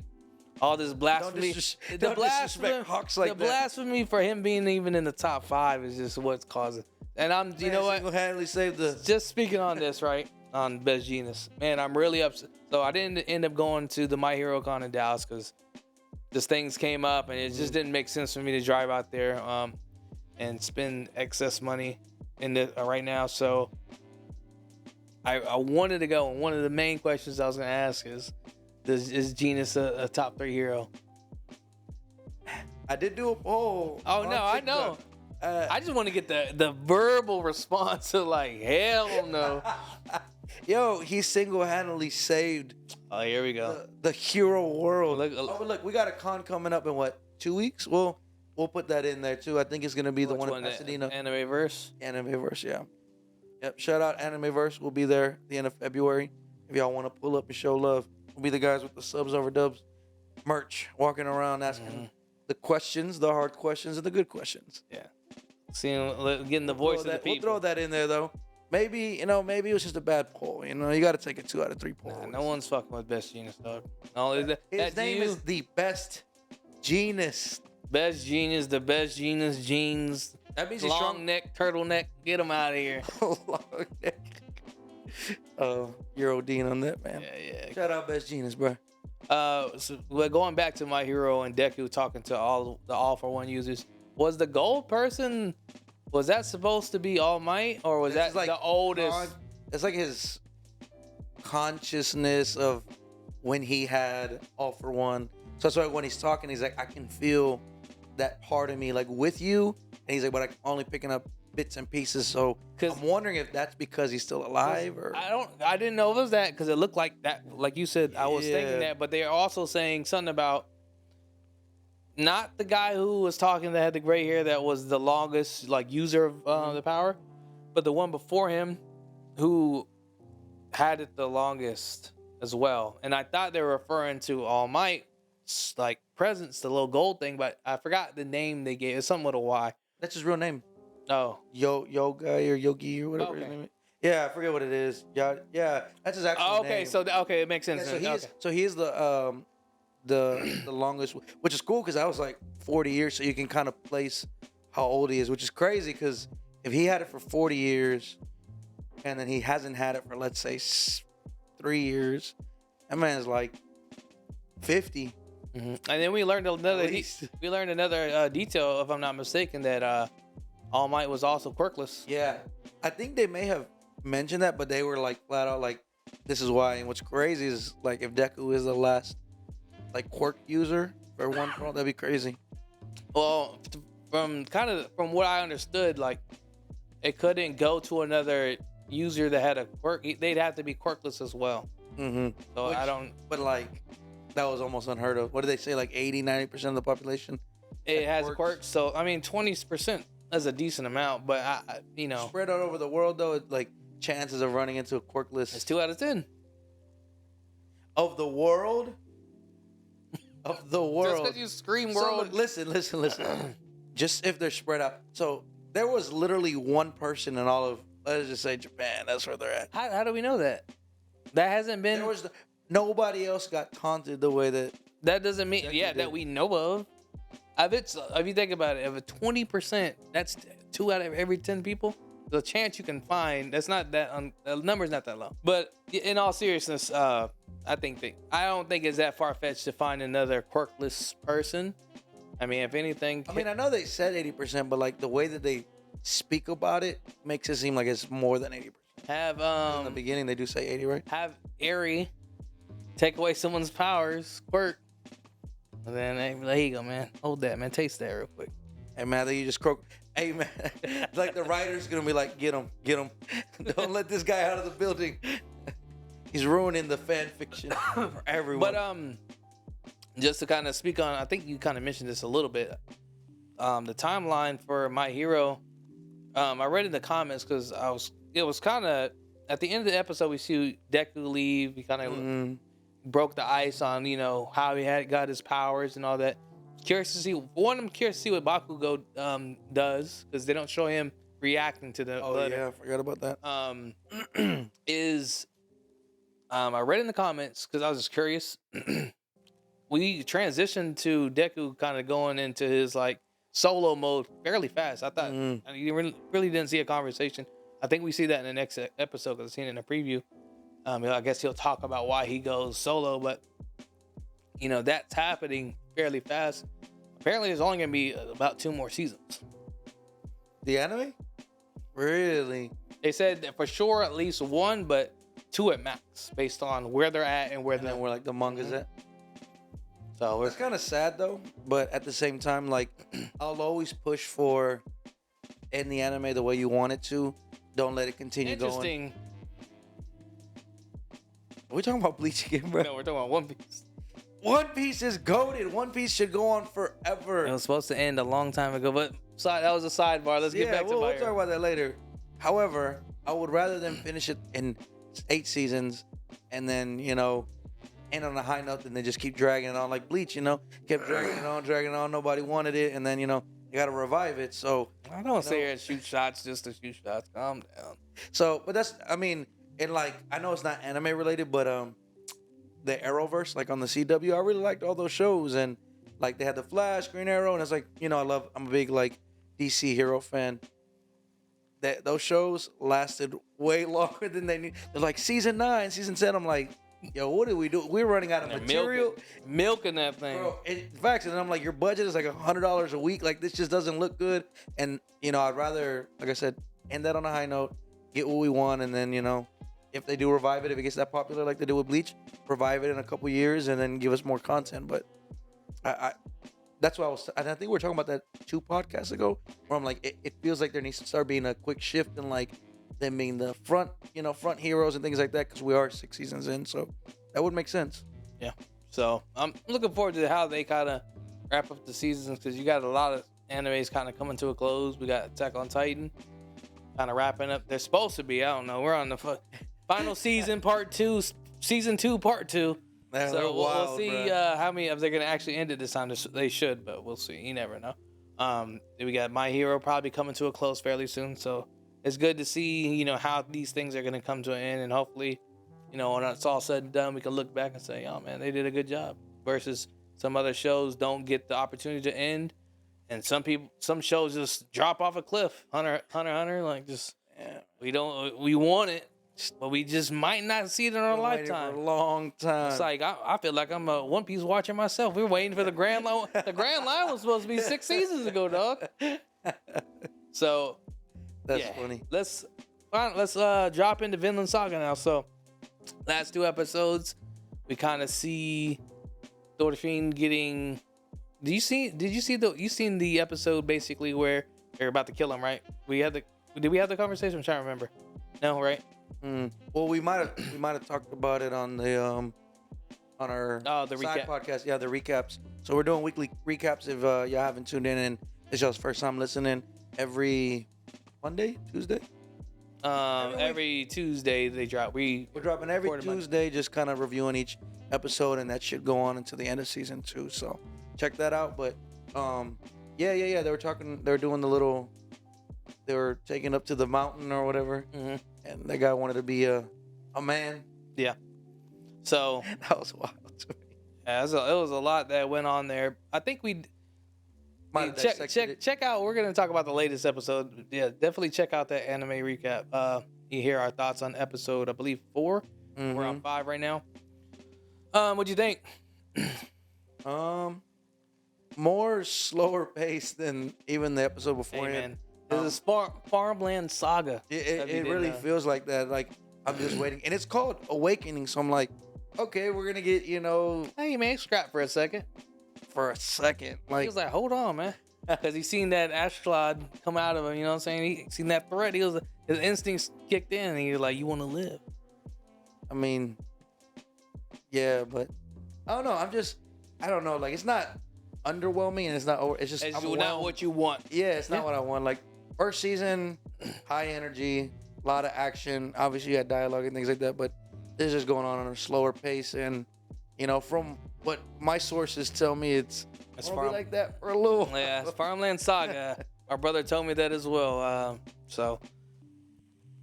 [SPEAKER 1] All this blasphemy.
[SPEAKER 2] Don't disrespect Hawks like that.
[SPEAKER 1] The blasphemy for him being even in the top 5 is just what's causing. And you know what?
[SPEAKER 2] Single-handedly saved the.
[SPEAKER 1] Just speaking on this, right? On Best Genius. Man, I'm really upset. So I didn't end up going to the My Hero Con in Dallas because just things came up and it just didn't make sense for me to drive out there and spend excess money in the right now. So I wanted to go, and one of the main questions I was going to ask is Genius a top 3 hero?
[SPEAKER 2] I did do a poll.
[SPEAKER 1] Oh, no, I know. I just want to get the verbal response of like, hell no.
[SPEAKER 2] Yo, he single-handedly saved.
[SPEAKER 1] Oh, here we go.
[SPEAKER 2] The hero world. Look, we got a con coming up in what, 2 weeks? We'll put that in there too. I think it's gonna be the one in Pasadena.
[SPEAKER 1] Animeverse?
[SPEAKER 2] Animeverse, yeah. Yep. Shout out Animeverse. We'll be there at the end of February. If y'all want to pull up and show love, we'll be the guys with the subs over dubs merch, walking around asking the questions, the hard questions, and the good questions.
[SPEAKER 1] Yeah. Getting the voice of the people.
[SPEAKER 2] We'll throw that in there though. Maybe it was just a bad poll. You got to take a 2 out of 3 poll.
[SPEAKER 1] Nah, no one's fucking with Best Genius, dog.
[SPEAKER 2] His name is the Best Genius.
[SPEAKER 1] Best Genius, the Best Genius jeans.
[SPEAKER 2] That means
[SPEAKER 1] he's long neck, turtleneck. Get him out of here.
[SPEAKER 2] Long neck. You're ODing on that, man.
[SPEAKER 1] Yeah.
[SPEAKER 2] Shout out Best Genius, bro.
[SPEAKER 1] So going back to My Hero and Deku talking to all the All for One users, was the gold person? Was that supposed to be All Might, or was that like the oldest?
[SPEAKER 2] It's like his consciousness of when he had All for One. So that's why when he's talking, he's like, I can feel that part of me, like with you. And he's like, but I'm only picking up bits and pieces. So I'm wondering if that's because he's still alive, or
[SPEAKER 1] I didn't know it was that, because it looked like that. Like you said, I was thinking that, but they're also saying something about. Not the guy who was talking that had the gray hair that was the longest user of the power, but the one before him who had it the longest as well. And I thought they were referring to All Might's presence, the little gold thing, but I forgot the name they gave. It's something with a Y.
[SPEAKER 2] That's his real name.
[SPEAKER 1] Oh.
[SPEAKER 2] Yoga or Yogi or whatever his name is. Yeah, I forget what it is. Yeah, that's his actual name.
[SPEAKER 1] Okay, it makes sense.
[SPEAKER 2] Yeah, so he is the longest, which is cool because I was like 40 years, so you can kind of place how old he is, which is crazy because if he had it for 40 years and then he hasn't had it for, let's say, 3 years, that man's like 50.
[SPEAKER 1] Mm-hmm. And then we learned another detail, if I'm not mistaken, that All Might was also quirkless.
[SPEAKER 2] Yeah, I think they may have mention that, but they were like flat out like, this is why. And what's crazy is like if Deku is the last like quirk user for One For All, that'd be crazy.
[SPEAKER 1] Well, from what I understood, like it couldn't go to another user that had a quirk. They'd have to be quirkless as well.
[SPEAKER 2] Mm-hmm.
[SPEAKER 1] So I don't.
[SPEAKER 2] But like that was almost unheard of. What did they say? Like 80-90% of the population.
[SPEAKER 1] It has quirks. So I mean, 20% is a decent amount, but
[SPEAKER 2] spread out over the world though, like chances of running into a quirkless.
[SPEAKER 1] It's 2 out of 10
[SPEAKER 2] of the world. Of the world.
[SPEAKER 1] Just because you scream world.
[SPEAKER 2] So, listen. Just if they're spread out. So there was literally one person in all of, let's just say Japan. That's where they're at.
[SPEAKER 1] How do we know that? That hasn't been.
[SPEAKER 2] Nobody else got taunted the way that.
[SPEAKER 1] That doesn't mean that we know of. If you think about it, of a 20%, that's 2 out of every 10 people. The chance you can find, that's not that. The number's not that low. But in all seriousness, I don't think it's that far fetched to find another quirkless person. I mean, if anything.
[SPEAKER 2] I know they said 80%, but like the way that they speak about it makes it seem like it's more than 80%. In the beginning they do say 80, right?
[SPEAKER 1] Have Eri take away someone's powers, quirk, and then hey, there you go, man. Hold that, man. Taste that real quick.
[SPEAKER 2] Hey man, you just croak. Hey man, like the writer's gonna be like, get him. Don't let this guy out of the building. He's ruining the fan fiction for everyone.
[SPEAKER 1] But just to kind of speak on, I think you kind of mentioned this a little bit. The timeline for My Hero. I read in the comments because it was kind of at the end of the episode we see Deku leave. He kind of broke the ice on how he had got his powers and all that. Curious to see. I'm curious to see what Bakugo does because they don't show him reacting to the.
[SPEAKER 2] Oh letter. Yeah, I forgot about that.
[SPEAKER 1] I read in the comments because I was just curious. We transitioned to Deku kind of going into his like solo mode fairly fast. I thought you really didn't see a conversation. I think we see that in the next episode because I've seen it in a preview. I guess he'll talk about why he goes solo, but that's happening fairly fast. Apparently, there's only gonna be about 2 more seasons.
[SPEAKER 2] The anime? Really?
[SPEAKER 1] They said that for sure at least 1, but 2 at max, based on where they're at and where
[SPEAKER 2] like the manga's at.
[SPEAKER 1] So
[SPEAKER 2] it's kind of sad though, but at the same time, like I'll always push for end the anime the way you want it to. Don't let it continue going. Are we talking about Bleach again, bro?
[SPEAKER 1] No, we're talking about One Piece.
[SPEAKER 2] One Piece is goated. One Piece should go on forever.
[SPEAKER 1] It was supposed to end a long time ago, but that was a sidebar. Let's get back to
[SPEAKER 2] we'll talk about that later. However, I would rather them finish it in 8 seasons and then, end on a high note than they just keep dragging it on like Bleach, kept dragging it on. Nobody wanted it. And then, you got to revive it. So
[SPEAKER 1] I don't say it shoot shots just to shoot shots. Calm down.
[SPEAKER 2] So, but that's, and like, I know it's not anime related, but, the Arrowverse, like on the CW, I really liked all those shows. And like they had the Flash, Green Arrow. And it's like, I'm a big like DC hero fan. Those shows lasted way longer than they need. They're like season 9, season 10. I'm like, yo, what do we do? We're running out of material.
[SPEAKER 1] Milking that thing.
[SPEAKER 2] Bro, in fact, and I'm like, your budget is like $100 a week. Like this just doesn't look good. And, I'd rather, like I said, end that on a high note, get what we want. And then, if they do revive it, if it gets that popular like they do with Bleach, revive it in a couple years and then give us more content. But that's why and I think we were talking about that 2 podcasts ago, where I'm like, it feels like there needs to start being a quick shift in like them being the front heroes and things like that, because we are 6 seasons in, so that would make sense.
[SPEAKER 1] Yeah. So I'm looking forward to how they kind of wrap up the seasons, because you got a lot of animes kind of coming to a close. We got Attack on Titan kind of wrapping up. They're supposed to be. I don't know. We're on the final season, season 2, part 2.
[SPEAKER 2] Man,
[SPEAKER 1] so we'll see
[SPEAKER 2] bro.
[SPEAKER 1] How many if they're gonna actually end it this time. They should, but we'll see. You never know. We got My Hero probably coming to a close fairly soon. So it's good to see how these things are gonna come to an end, and hopefully, when it's all said and done, we can look back and say, oh man, they did a good job. Versus some other shows don't get the opportunity to end, and some shows just drop off a cliff. Hunter, like just we want it. But we just might not see it in our lifetime.
[SPEAKER 2] For a long time.
[SPEAKER 1] It's like I feel like I'm a One Piece watcher myself. We're waiting for the Grand Line. The Grand Line was supposed to be 6 seasons ago, dog. So
[SPEAKER 2] that's funny.
[SPEAKER 1] Let's fine. Let's drop into Vinland Saga now. So, last 2 episodes, we kind of see Thorfinn getting. Did you see you seen the episode basically where they're about to kill him, right? Did we have the conversation? I'm trying to remember. No, right?
[SPEAKER 2] Well, we might have talked about it on the on our
[SPEAKER 1] the
[SPEAKER 2] side
[SPEAKER 1] recap
[SPEAKER 2] podcast. Yeah, the recaps. So we're doing weekly recaps. If y'all haven't tuned in and it's y'all's first time listening, every Monday, Tuesday.
[SPEAKER 1] Every Tuesday they drop. We're
[SPEAKER 2] dropping every Tuesday, just kind of reviewing each episode, and that should go on until the end of season 2. So check that out. But yeah. They were doing the little. They were taking up to the mountain or whatever, and that guy wanted to be a man.
[SPEAKER 1] Yeah. So
[SPEAKER 2] that was wild to me.
[SPEAKER 1] Yeah, it was a lot that went on there. I think check out. We're gonna talk about the latest episode. Yeah, definitely check out that anime recap. You hear our thoughts on episode, I believe 4. We're on 5 right now. What'd you think?
[SPEAKER 2] More slower paced than even the episode before.
[SPEAKER 1] Hey, man. This is Farmland Saga.
[SPEAKER 2] It really feels like that. Like I'm just waiting, and it's called Awakening. So I'm like, okay, we're gonna get
[SPEAKER 1] Hey man, scrap for a second.
[SPEAKER 2] Like
[SPEAKER 1] he was like, hold on, man, because he seen that Astrod come out of him. You know what I'm saying? He seen that threat. His instincts kicked in, and he was like, you want to live?
[SPEAKER 2] I mean, yeah, but I don't know. I don't know. Like it's not underwhelming, and it's not. It's just
[SPEAKER 1] not what you want.
[SPEAKER 2] Yeah, it's not what I want. Like first season, high energy, a lot of action. Obviously, you had dialogue and things like that, but this is just going on a slower pace. And from what my sources tell me, it's gonna be like that for a little.
[SPEAKER 1] Yeah, it's Farmland Saga. Our brother told me that as well. So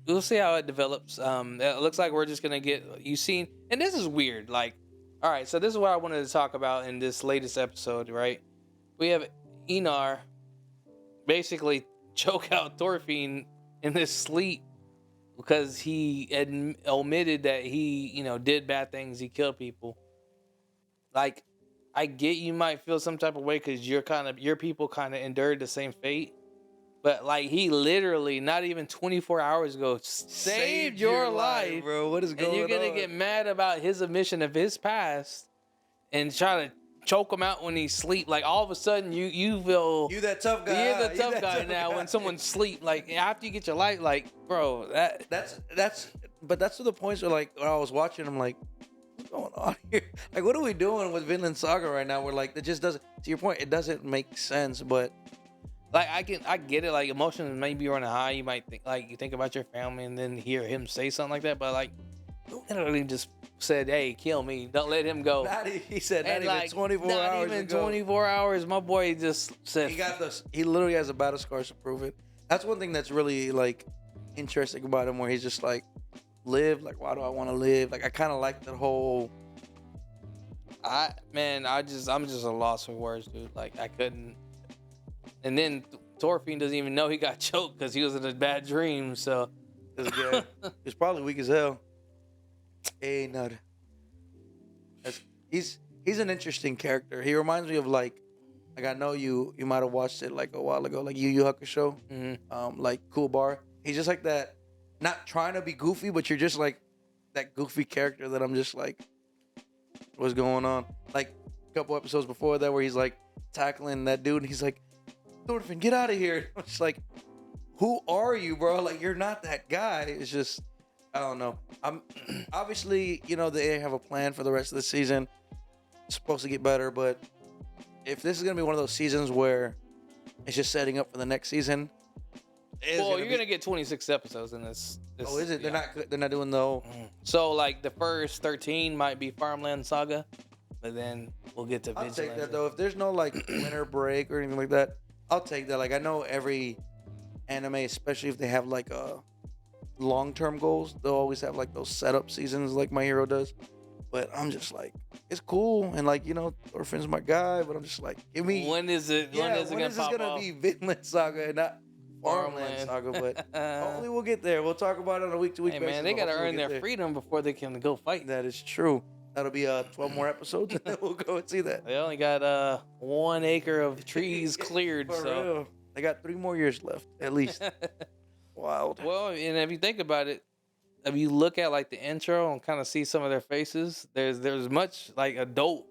[SPEAKER 1] we'll see how it develops. It looks like we're just gonna get and this is weird. Like, all right, so this is what I wanted to talk about in this latest episode. Right, we have Einar basically choke out Thorfinn in his sleep because he omitted that he did bad things. He killed people. Like, I get you might feel some type of way because your people kind of endured the same fate. But like he literally not even 24 hours ago saved your life,
[SPEAKER 2] bro. What is going on?
[SPEAKER 1] And you're gonna get mad about his omission of his past and try to choke him out when he's asleep. Like all of a sudden you feel
[SPEAKER 2] you that tough guy.
[SPEAKER 1] You're the tough guy now when someone's asleep. Like after you get your life, like bro,
[SPEAKER 2] that's to the point where like when I was watching, I'm like, what's going on here? Like what are we doing with Vinland Saga right now? We're like it just doesn't. To your point, it doesn't make sense, but.
[SPEAKER 1] Like I get it. Like emotions may be running high. You might think about your family and then hear him say something like that. But like, literally just said, "Hey, kill me. Don't let him go."
[SPEAKER 2] He said, "Not even 24 hours."
[SPEAKER 1] Not even 24 hours. My boy just said,
[SPEAKER 2] "He got this." He literally has a battle scars to prove it. That's one thing that's really like interesting about him, where he's just like, "Live. Like, why do I want to live?" Like, I kind of like that whole.
[SPEAKER 1] I'm just a loss for words, dude. Like I couldn't. And then Thorfinn doesn't even know he got choked because he was in a bad dream. So
[SPEAKER 2] he's probably weak as hell. Hey, nut. He's an interesting character. He reminds me of like I know you might have watched it like a while ago, like Yu Yu Hakusho, like Cool Bar. He's just like that, not trying to be goofy, but you're just like that goofy character that I'm just like, what's going on? Like a couple episodes before that where he's like tackling that dude, and he's like, Thorfinn, get out of here. I'm just like, who are you, bro? Like, you're not that guy. It's just, I don't know. I'm obviously, they have a plan for the rest of the season. It's supposed to get better, but if this is gonna be one of those seasons where it's just setting up for the next season,
[SPEAKER 1] you're gonna get 26 episodes in this.
[SPEAKER 2] Oh, is it? Yeah. They're not doing the whole.
[SPEAKER 1] So like the first 13 might be Farmland Saga, but then we'll get to.
[SPEAKER 2] I'll take that though. If there's no like winter break or anything like that, I'll take that. Like I know every anime, especially if they have like long-term goals, they'll always have like those setup seasons like My Hero does. But I'm just like, it's cool, and like Thorfinn's my guy. But I'm just like, give me.
[SPEAKER 1] When is it? When is this
[SPEAKER 2] gonna be Vinland Saga and not Farmland Saga? But hopefully we'll get there. We'll talk about it on a week-to-week basis.
[SPEAKER 1] Man, they gotta earn their freedom before they can go fight.
[SPEAKER 2] That is true. That'll be 12 more episodes, and then we'll go and see that.
[SPEAKER 1] They only got 1 acre of trees cleared,
[SPEAKER 2] For real. They got 3 more years left, at least. wild.
[SPEAKER 1] Well, and if you think about it, if you look at like the intro and kind of see some of their faces, there's much like adult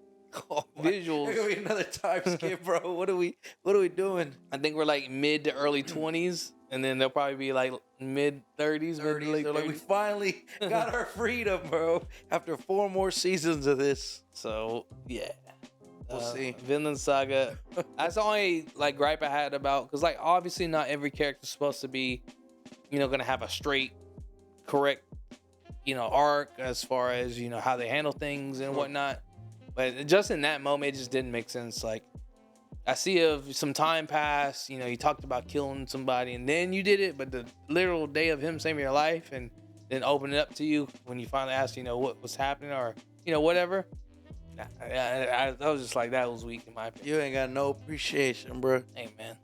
[SPEAKER 1] visuals.
[SPEAKER 2] There's gonna be another time skip, bro. What are we doing?
[SPEAKER 1] I think we're like mid to early 20s, and then they'll probably be like mid 30s, mid to late 30s.
[SPEAKER 2] Like, we finally got our freedom, bro. After 4 more seasons of this.
[SPEAKER 1] So yeah.
[SPEAKER 2] We'll see.
[SPEAKER 1] Vinland Saga. That's the only like gripe I had about, because like obviously not every character's supposed to be, gonna have a straight, correct, arc as far as how they handle things and whatnot. But just in that moment, it just didn't make sense. Like, I see if some time passed, you talked about killing somebody and then you did it, but the literal day of him saving your life and then opening it up to you when you finally asked, what was happening or whatever. I was just like, that was weak in my opinion.
[SPEAKER 2] You ain't got no appreciation, bro.
[SPEAKER 1] Hey, man.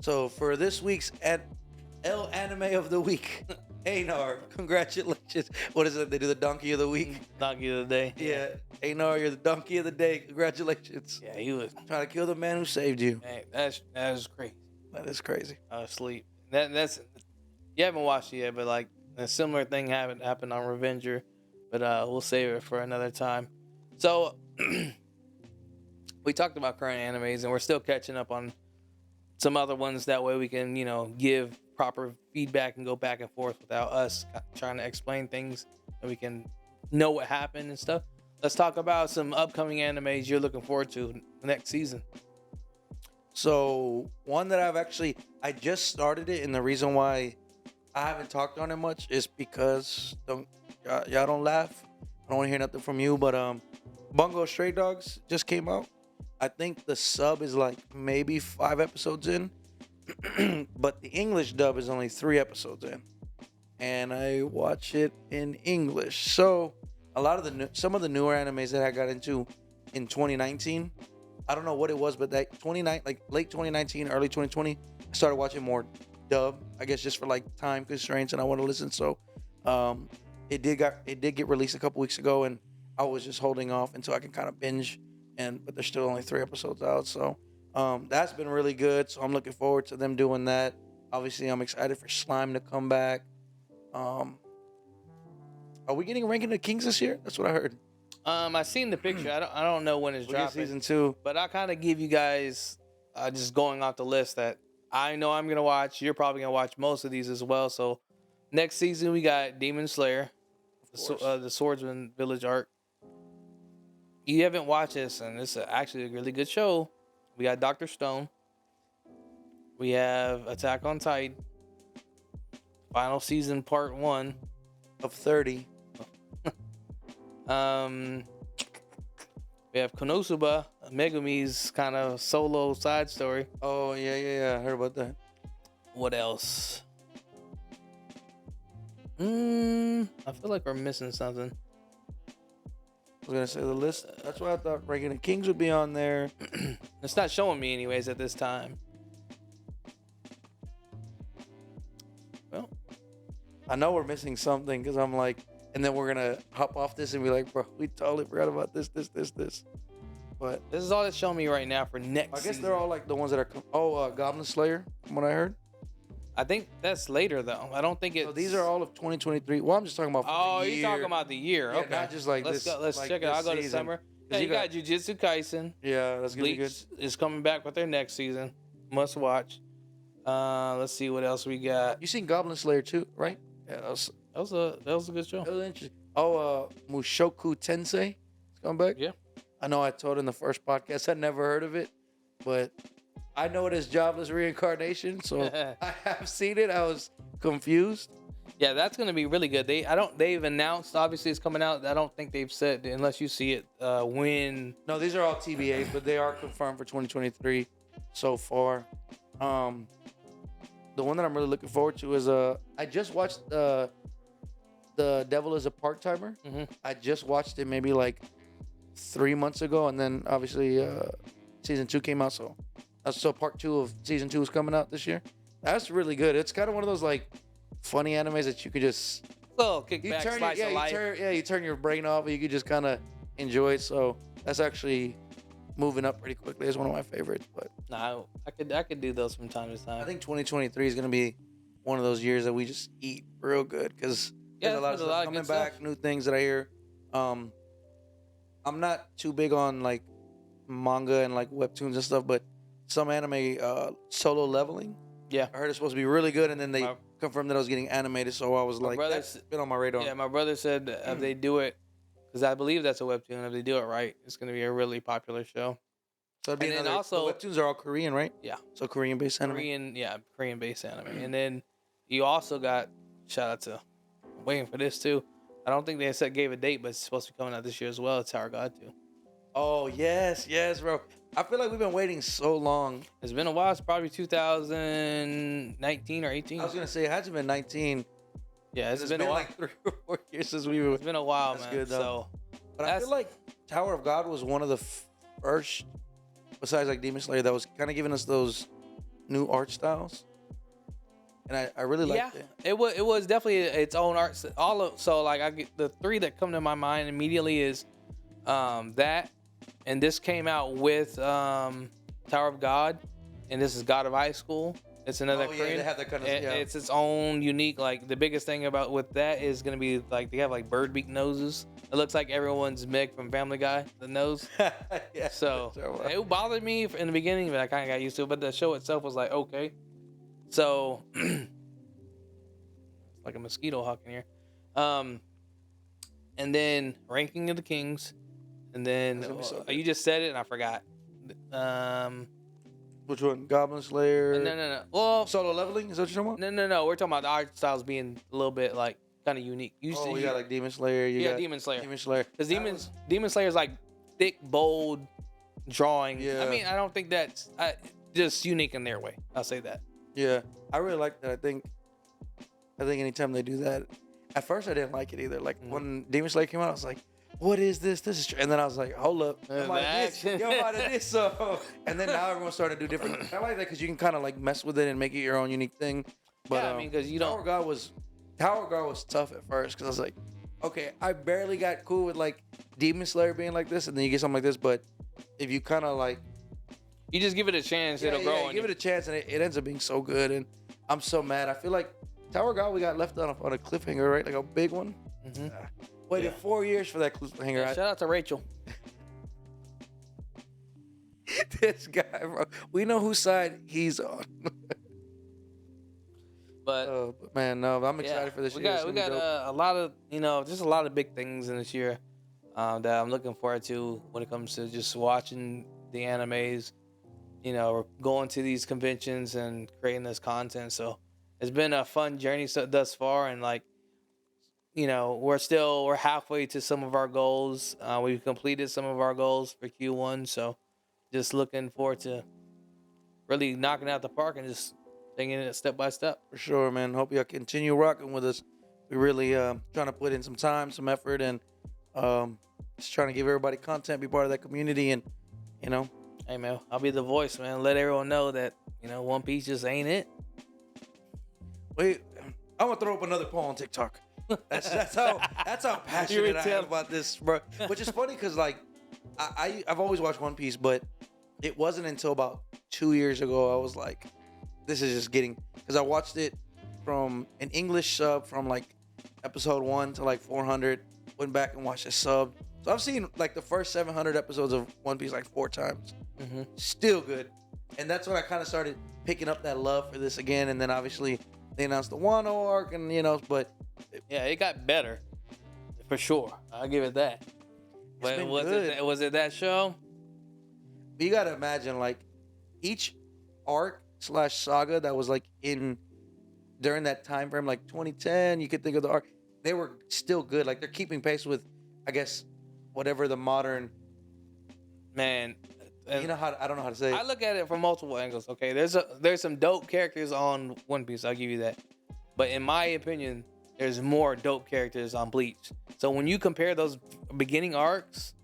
[SPEAKER 2] So for this week's L Anime of the Week, Einar, congratulations. What is it? They do the Donkey of the Week?
[SPEAKER 1] Donkey of the Day.
[SPEAKER 2] Yeah. Einar, you're the Donkey of the Day. Congratulations.
[SPEAKER 1] Yeah, he was
[SPEAKER 2] trying to kill the man who saved you.
[SPEAKER 1] Hey, that is crazy.
[SPEAKER 2] That is crazy.
[SPEAKER 1] I was asleep. That's you haven't watched it yet, but like a similar thing happened on Revenger, but we'll save it for another time. So we talked about current animes, and we're still catching up on some other ones. That way we can, give proper feedback and go back and forth without us trying to explain things, and we can know what happened and stuff. Let's talk about some upcoming animes you're looking forward to next season.
[SPEAKER 2] So one that I just started it, and the reason why I haven't talked on it much is because y'all don't laugh. I don't want to hear nothing from you, but Bungo Stray Dogs just came out. I think the sub is like maybe 5 episodes in, but the English dub is only 3 episodes in, and I watch it in English. So a lot of some of the newer animes that I got into in 2019, I don't know what it was, but that late 2019, early 2020, I started watching more dub. I guess just for like time constraints, and I want to listen. So it did get released a couple weeks ago, and I was just holding off until I can kind of binge. But there's still only 3 episodes out, so that's been really good. So I'm looking forward to them doing that. Obviously, I'm excited for Slime to come back. Are we getting Ranking of Kings this year? That's what I heard.
[SPEAKER 1] I seen the picture. I don't know when it's dropping.
[SPEAKER 2] Season 2,
[SPEAKER 1] but I kind of give you guys just going off the list that I know I'm gonna watch. You're probably gonna watch most of these as well. So next season we got Demon Slayer, the Swordsman Village arc. You haven't watched this, and it's actually a really good show. We got Dr. Stone. We have Attack on Titan. Final season, part 1
[SPEAKER 2] of 30.
[SPEAKER 1] We have Konosuba, Megumi's kind of solo side story.
[SPEAKER 2] Oh, yeah. I heard about that.
[SPEAKER 1] What else? I feel like we're missing something.
[SPEAKER 2] I was going to say the list. That's why I thought Ranking of Kings would be on there.
[SPEAKER 1] It's not showing me anyways at this time. Well,
[SPEAKER 2] I know we're missing something because I'm like, and then we're going to hop off this and be like, bro, we totally forgot about this. But
[SPEAKER 1] this is all that's showing me right now for next
[SPEAKER 2] I guess
[SPEAKER 1] season.
[SPEAKER 2] they're all like the ones that are, Goblin Slayer, from what I heard.
[SPEAKER 1] I think that's later though. I don't think it's.
[SPEAKER 2] So these are all of 2023. Well, I'm just talking about.
[SPEAKER 1] Oh, you're talking about the year.
[SPEAKER 2] Yeah,
[SPEAKER 1] okay,
[SPEAKER 2] not just like
[SPEAKER 1] let's
[SPEAKER 2] this.
[SPEAKER 1] Go, let's
[SPEAKER 2] like
[SPEAKER 1] check it. I'll go to summer. Yeah, you got Jujutsu Kaisen.
[SPEAKER 2] Yeah, that's gonna be good.
[SPEAKER 1] Bleach is coming back with their next season. Must watch. Let's see what else we got.
[SPEAKER 2] You seen Goblin Slayer too, right? Yeah, that was
[SPEAKER 1] a good show.
[SPEAKER 2] That was interesting. Oh, Mushoku Tensei is coming back.
[SPEAKER 1] Yeah,
[SPEAKER 2] I know. I told in the first podcast I never heard of it, but I know it is Jobless Reincarnation, so I have seen it. I was confused.
[SPEAKER 1] Yeah, that's gonna be really good. They've announced, obviously it's coming out. I don't think they've said, unless you see it, when.
[SPEAKER 2] No, these are all TBAs, but they are confirmed for 2023 so far. The one that I'm really looking forward to is I just watched The Devil is a Part-Timer.
[SPEAKER 1] Mm-hmm.
[SPEAKER 2] I just watched it maybe like 3 months ago, and then obviously season 2 came out, so part 2 of season 2 is coming out this year. That's really good. It's kind of one of those like funny animes that you could just
[SPEAKER 1] kick back, slice of life.
[SPEAKER 2] You turn your brain off, and you could just kind of enjoy it. So that's actually moving up pretty quickly. It's one of my favorites. But
[SPEAKER 1] I could do those from time to time.
[SPEAKER 2] I think 2023 is going to be one of those years that we just eat real good because there's a lot of stuff coming back, new things that I hear. I'm not too big on like manga and like webtoons and stuff, but some anime, Solo Leveling.
[SPEAKER 1] Yeah,
[SPEAKER 2] I heard it's supposed to be really good, and then they confirmed that I was getting animated, so I was like, that's been on my radar.
[SPEAKER 1] Yeah, my brother said that if they do it, because I believe that's a webtoon, if they do it right, it's going to be a really popular show.
[SPEAKER 2] So it'd be and then also, the webtoons are all Korean, right?
[SPEAKER 1] Yeah.
[SPEAKER 2] So Korean-based anime?
[SPEAKER 1] Korean-based anime. And then you also got, shout out to, I'm waiting for this too. I don't think they gave a date, but it's supposed to be coming out this year as well. It's Tower God 2.
[SPEAKER 2] Oh, yes, bro. I feel like we've been waiting so long.
[SPEAKER 1] It's been a while. It's probably 2019 or 18.
[SPEAKER 2] I was going to say, it hasn't been 19.
[SPEAKER 1] Yeah, it's been a while.
[SPEAKER 2] Like 3 or 4 years since we were.
[SPEAKER 1] It's been a while,
[SPEAKER 2] that's
[SPEAKER 1] man.
[SPEAKER 2] Good, though. But I feel like Tower of God was one of the first, besides like Demon Slayer, that was kind of giving us those new art styles. And I really liked it.
[SPEAKER 1] It was definitely its own art. So like I get the 3 that come to my mind immediately is that, and this came out with Tower of God, and this is God of High School. It's another Korean.
[SPEAKER 2] They have that kind of,
[SPEAKER 1] It's its own unique. Like the biggest thing about with that is gonna be like they have like bird beak noses. It looks like everyone's Meg from Family Guy, the nose.
[SPEAKER 2] Yeah.
[SPEAKER 1] So it bothered me in the beginning, but I kind of got used to it. But the show itself was like okay. So it's like a mosquito hawk in here. And then Ranking of the Kings, and then you just said it and I forgot.
[SPEAKER 2] Which one? Goblin Slayer?
[SPEAKER 1] No. Well,
[SPEAKER 2] Solo Leveling? Is that what you're talking about?
[SPEAKER 1] No. We're talking about the art styles being a little bit like kind of unique.
[SPEAKER 2] You got like Demon Slayer.
[SPEAKER 1] Demon Slayer.
[SPEAKER 2] Demon Slayer.
[SPEAKER 1] Because Demon Slayer is like thick, bold drawing.
[SPEAKER 2] Yeah.
[SPEAKER 1] I mean, I don't think that's just unique in their way. I'll say that.
[SPEAKER 2] Yeah, I really like that. I think anytime they do that, at first I didn't like it either. Like when Demon Slayer came out, I was like, "What is this? This is," and then I was like, "Hold up, I'm out of this." So, and then now everyone's starting to do different. I like that because you can kind of like mess with it and make it your own unique thing. But
[SPEAKER 1] yeah, I mean, because you don't.
[SPEAKER 2] Tower God was tough at first because I was like, okay, I barely got cool with like Demon Slayer being like this, and then you get something like this. But if you kind of like,
[SPEAKER 1] you just give it a chance, it'll grow.
[SPEAKER 2] Yeah, give it a chance, and it ends up being so good. And I'm so mad. I feel like Tower God we got left on a cliffhanger, right? Like a big one.
[SPEAKER 1] Mm-hmm.
[SPEAKER 2] Waited 4 years for that cliffhanger.
[SPEAKER 1] Yeah, shout out to Rachel.
[SPEAKER 2] This guy, bro. We know whose side he's on.
[SPEAKER 1] But
[SPEAKER 2] man, no, I'm excited for this year.
[SPEAKER 1] We got a lot of, just a lot of big things in this year that I'm looking forward to when it comes to just watching the animes, going to these conventions and creating this content. So it's been a fun journey thus far. And like, we're halfway to some of our goals. We've completed some of our goals for Q1. So just looking forward to really knocking out the park and just taking it step by step.
[SPEAKER 2] For sure, man. Hope y'all continue rocking with us. We really trying to put in some time, some effort, and just trying to give everybody content, be part of that community, and
[SPEAKER 1] Hey man, I'll be the voice, man. Let everyone know that One Piece just ain't it.
[SPEAKER 2] Wait, I'm gonna throw up another poll on TikTok. That's how passionate I am about this, bro. Which is funny because like I've always watched One Piece, but it wasn't until about 2 years ago I was like, this is just getting, because I watched it from an English sub from like episode 1 to like 400, went back and watched a sub. So I've seen like the first 700 episodes of One Piece like 4 times.
[SPEAKER 1] Mm-hmm.
[SPEAKER 2] Still good. And that's when I kind of started picking up that love for this again. And then obviously they announced the Wano arc, and but
[SPEAKER 1] yeah, it got better for sure. I'll give it that. But was it that show?
[SPEAKER 2] But you gotta imagine like each arc / saga that was like during that time frame, like 2010, you could think of the arc. They were still good. Like they're keeping pace with, I guess, whatever the modern.
[SPEAKER 1] Man,
[SPEAKER 2] I don't know how to say it.
[SPEAKER 1] I look at it from multiple angles. Okay, there's some dope characters on One Piece. I'll give you that. But in my opinion, there's more dope characters on Bleach. So when you compare those beginning arcs,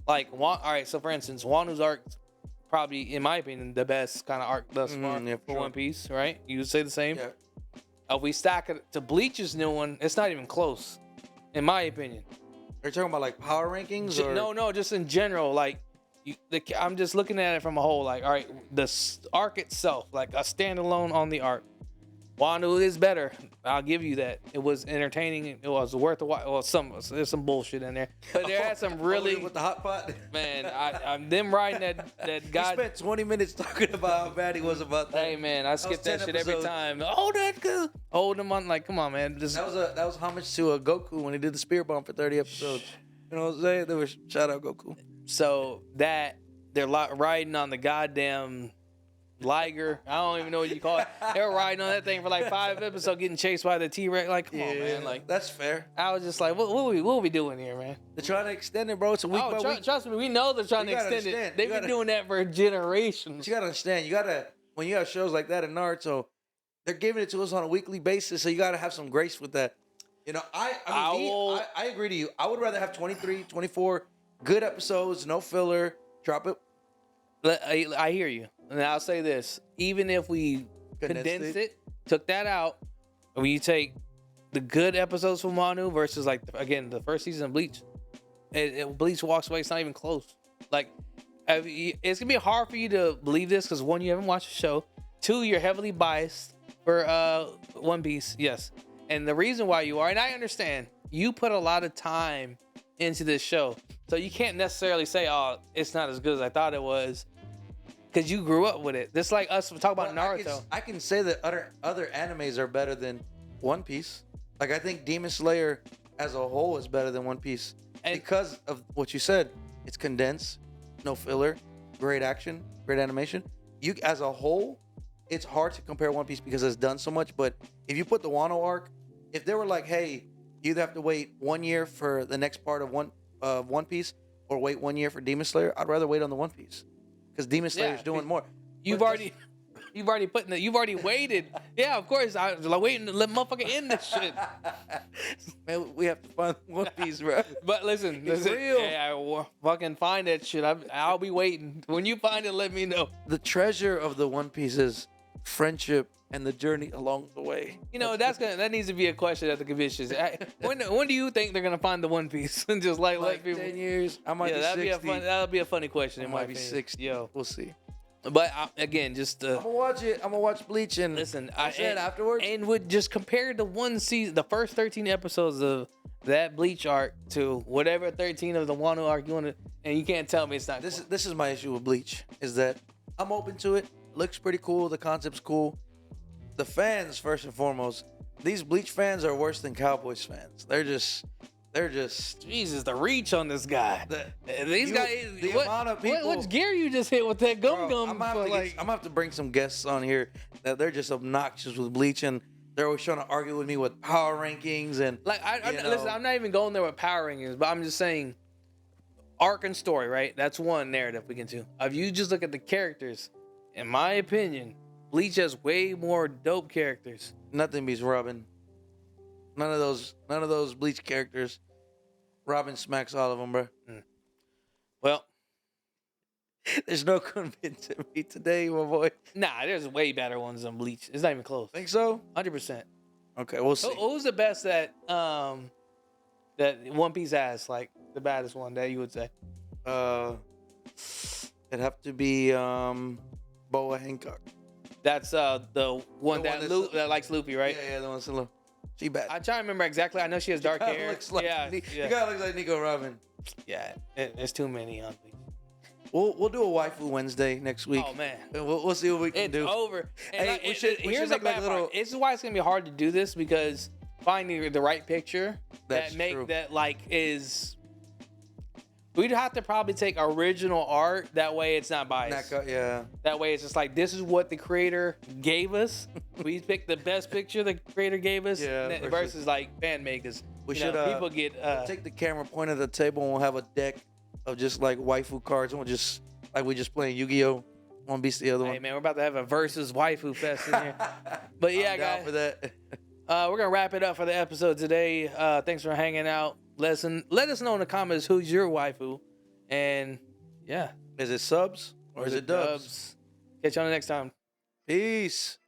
[SPEAKER 1] like all right. So for instance, Wanu's arc, probably in my opinion the best kind of arc thus far for One Piece. Right? You would say the same.
[SPEAKER 2] Yeah.
[SPEAKER 1] If we stack it to Bleach's new one, it's not even close, in my opinion.
[SPEAKER 2] Are you talking about like power rankings? Or?
[SPEAKER 1] No, just in general. Like, I'm just looking at it from a whole. Like, all right, the arc itself, like a standalone on the arc. Wano is better. I'll give you that. It was entertaining. It was worth the watch. Well, there's some bullshit in there, but there had some really
[SPEAKER 2] with the hot pot.
[SPEAKER 1] Man, I'm them riding that guy.
[SPEAKER 2] He spent 20 minutes talking about how bad he was about that.
[SPEAKER 1] Hey man, I skip that shit
[SPEAKER 2] episodes.
[SPEAKER 1] every time. Oh, that good. Hold him on. Like, come on, man.
[SPEAKER 2] That was homage to Goku when he did the Spirit Bomb for 30 episodes. You know what I'm saying? There was shout out Goku.
[SPEAKER 1] So they're riding on the goddamn Liger. I don't even know what you call it. They were riding on that thing for like 5 episodes, getting chased by the T-Rex. Like, come on, man. Like,
[SPEAKER 2] that's fair.
[SPEAKER 1] I was just like, what we doing here, man?
[SPEAKER 2] They're trying to extend it, bro. It's a week by week.
[SPEAKER 1] Trust me, we know they're trying to extend it. They've been doing that for generations.
[SPEAKER 2] But you gotta understand. When you have shows like that in Naruto, they're giving it to us on a weekly basis, so you gotta have some grace with that. You know, I agree to you. I would rather have 23, 24 good episodes, no filler. Drop it.
[SPEAKER 1] I hear you. And I'll say this. Even if we condensed it, took that out, when you take the good episodes from Wano versus, like, again, the first season of Bleach, Bleach walks away. It's not even close. Like, it's going to be hard for you to believe this because, 1, you haven't watched the show. 2, you're heavily biased for One Piece. Yes. And the reason why you are, and I understand, you put a lot of time into this show. So you can't necessarily say, oh, it's not as good as I thought it was. Because you grew up with it. Just like us talk about Naruto.
[SPEAKER 2] I can say that other animes are better than One Piece. Like, I think Demon Slayer as a whole is better than One Piece. And because of what you said. It's condensed, no filler, great action, great animation. You, as a whole, it's hard to compare One Piece because it's done so much. But if you put the Wano arc, if they were like, hey, you either have to wait 1 year for the next part of One Piece or wait 1 year for Demon Slayer, I'd rather wait on the One Piece. Because Demon Slayer's doing more.
[SPEAKER 1] You've already waited. Yeah, of course. I was like waiting to let motherfucker end this shit.
[SPEAKER 2] Man, we have to find One Piece, bro.
[SPEAKER 1] But listen,
[SPEAKER 2] real.
[SPEAKER 1] Hey, I fucking find that shit. I'll be waiting. When you find it, let me know.
[SPEAKER 2] The treasure of the One Piece is friendship and the journey along the way.
[SPEAKER 1] You know, that needs to be a question at the conventions. When do you think they're gonna find the One Piece? And just like let people
[SPEAKER 2] 10 years. I might be 60.
[SPEAKER 1] That'll be a funny question.
[SPEAKER 2] It might be 60.
[SPEAKER 1] Yo,
[SPEAKER 2] we'll see.
[SPEAKER 1] But again, just
[SPEAKER 2] I'm gonna watch it. I'm gonna watch Bleach and
[SPEAKER 1] listen.
[SPEAKER 2] I said afterwards,
[SPEAKER 1] and would just compare the one season, the first 13 episodes of that Bleach arc to whatever 13 of the Wano arc you want to, and you can't tell me it's not.
[SPEAKER 2] This is my issue with Bleach is that I'm open to it. Looks pretty cool. The concept's cool. The fans, first and foremost, these Bleach fans are worse than Cowboys fans. They're just
[SPEAKER 1] Jesus, the reach on this guy. These guys,
[SPEAKER 2] amount of people.
[SPEAKER 1] What's gear you just hit with that gum?
[SPEAKER 2] I'm gonna have to bring some guests on here that they're just obnoxious with Bleach and they're always trying to argue with me with power rankings and
[SPEAKER 1] like listen, I'm not even going there with power rankings, but I'm just saying arc and story, right? That's one narrative we can do. If you just look at the characters, in my opinion, Bleach has way more dope characters.
[SPEAKER 2] Nothing beats Robin. None of those Bleach characters. Robin smacks all of them, bro.
[SPEAKER 1] Well,
[SPEAKER 2] there's no convincing me today, my boy.
[SPEAKER 1] Nah, there's way better ones than Bleach. It's not even close.
[SPEAKER 2] Think so?
[SPEAKER 1] 100%.
[SPEAKER 2] Okay, we'll see.
[SPEAKER 1] Who's the best that One Piece has? Like the baddest one that you would say?
[SPEAKER 2] It'd have to be Boa Hancock.
[SPEAKER 1] That's the one that likes Luffy, right?
[SPEAKER 2] Yeah, the one that's Luffy. She bad.
[SPEAKER 1] I'm trying to remember exactly. I know she has dark hair.
[SPEAKER 2] Looks like
[SPEAKER 1] The
[SPEAKER 2] guy looks like Nico Robin.
[SPEAKER 1] Yeah, there's too many on me.
[SPEAKER 2] We'll do a waifu Wednesday next week.
[SPEAKER 1] Oh man,
[SPEAKER 2] we'll see what we can do.
[SPEAKER 1] It's over. And
[SPEAKER 2] hey, we should
[SPEAKER 1] here's
[SPEAKER 2] make
[SPEAKER 1] a bad part. This is why it's gonna be hard to do this because finding the right picture is. We'd have to probably take original art. That way it's not biased.
[SPEAKER 2] Yeah.
[SPEAKER 1] That way it's just like, this is what the creator gave us. We picked the best picture the creator gave us versus like fan makers.
[SPEAKER 2] We should
[SPEAKER 1] people get
[SPEAKER 2] take the camera, point at the table, and we'll have a deck of just like waifu cards. And we're just playing Yu-Gi-Oh! One beats the other one.
[SPEAKER 1] Hey man, we're about to have a versus waifu fest in here. But yeah, guys.
[SPEAKER 2] For that.
[SPEAKER 1] We're gonna wrap it up for the episode today. Thanks for hanging out. Let us know in the comments who's your waifu, and yeah,
[SPEAKER 2] is it subs or is it dubs?
[SPEAKER 1] Catch you on the next time.
[SPEAKER 2] Peace.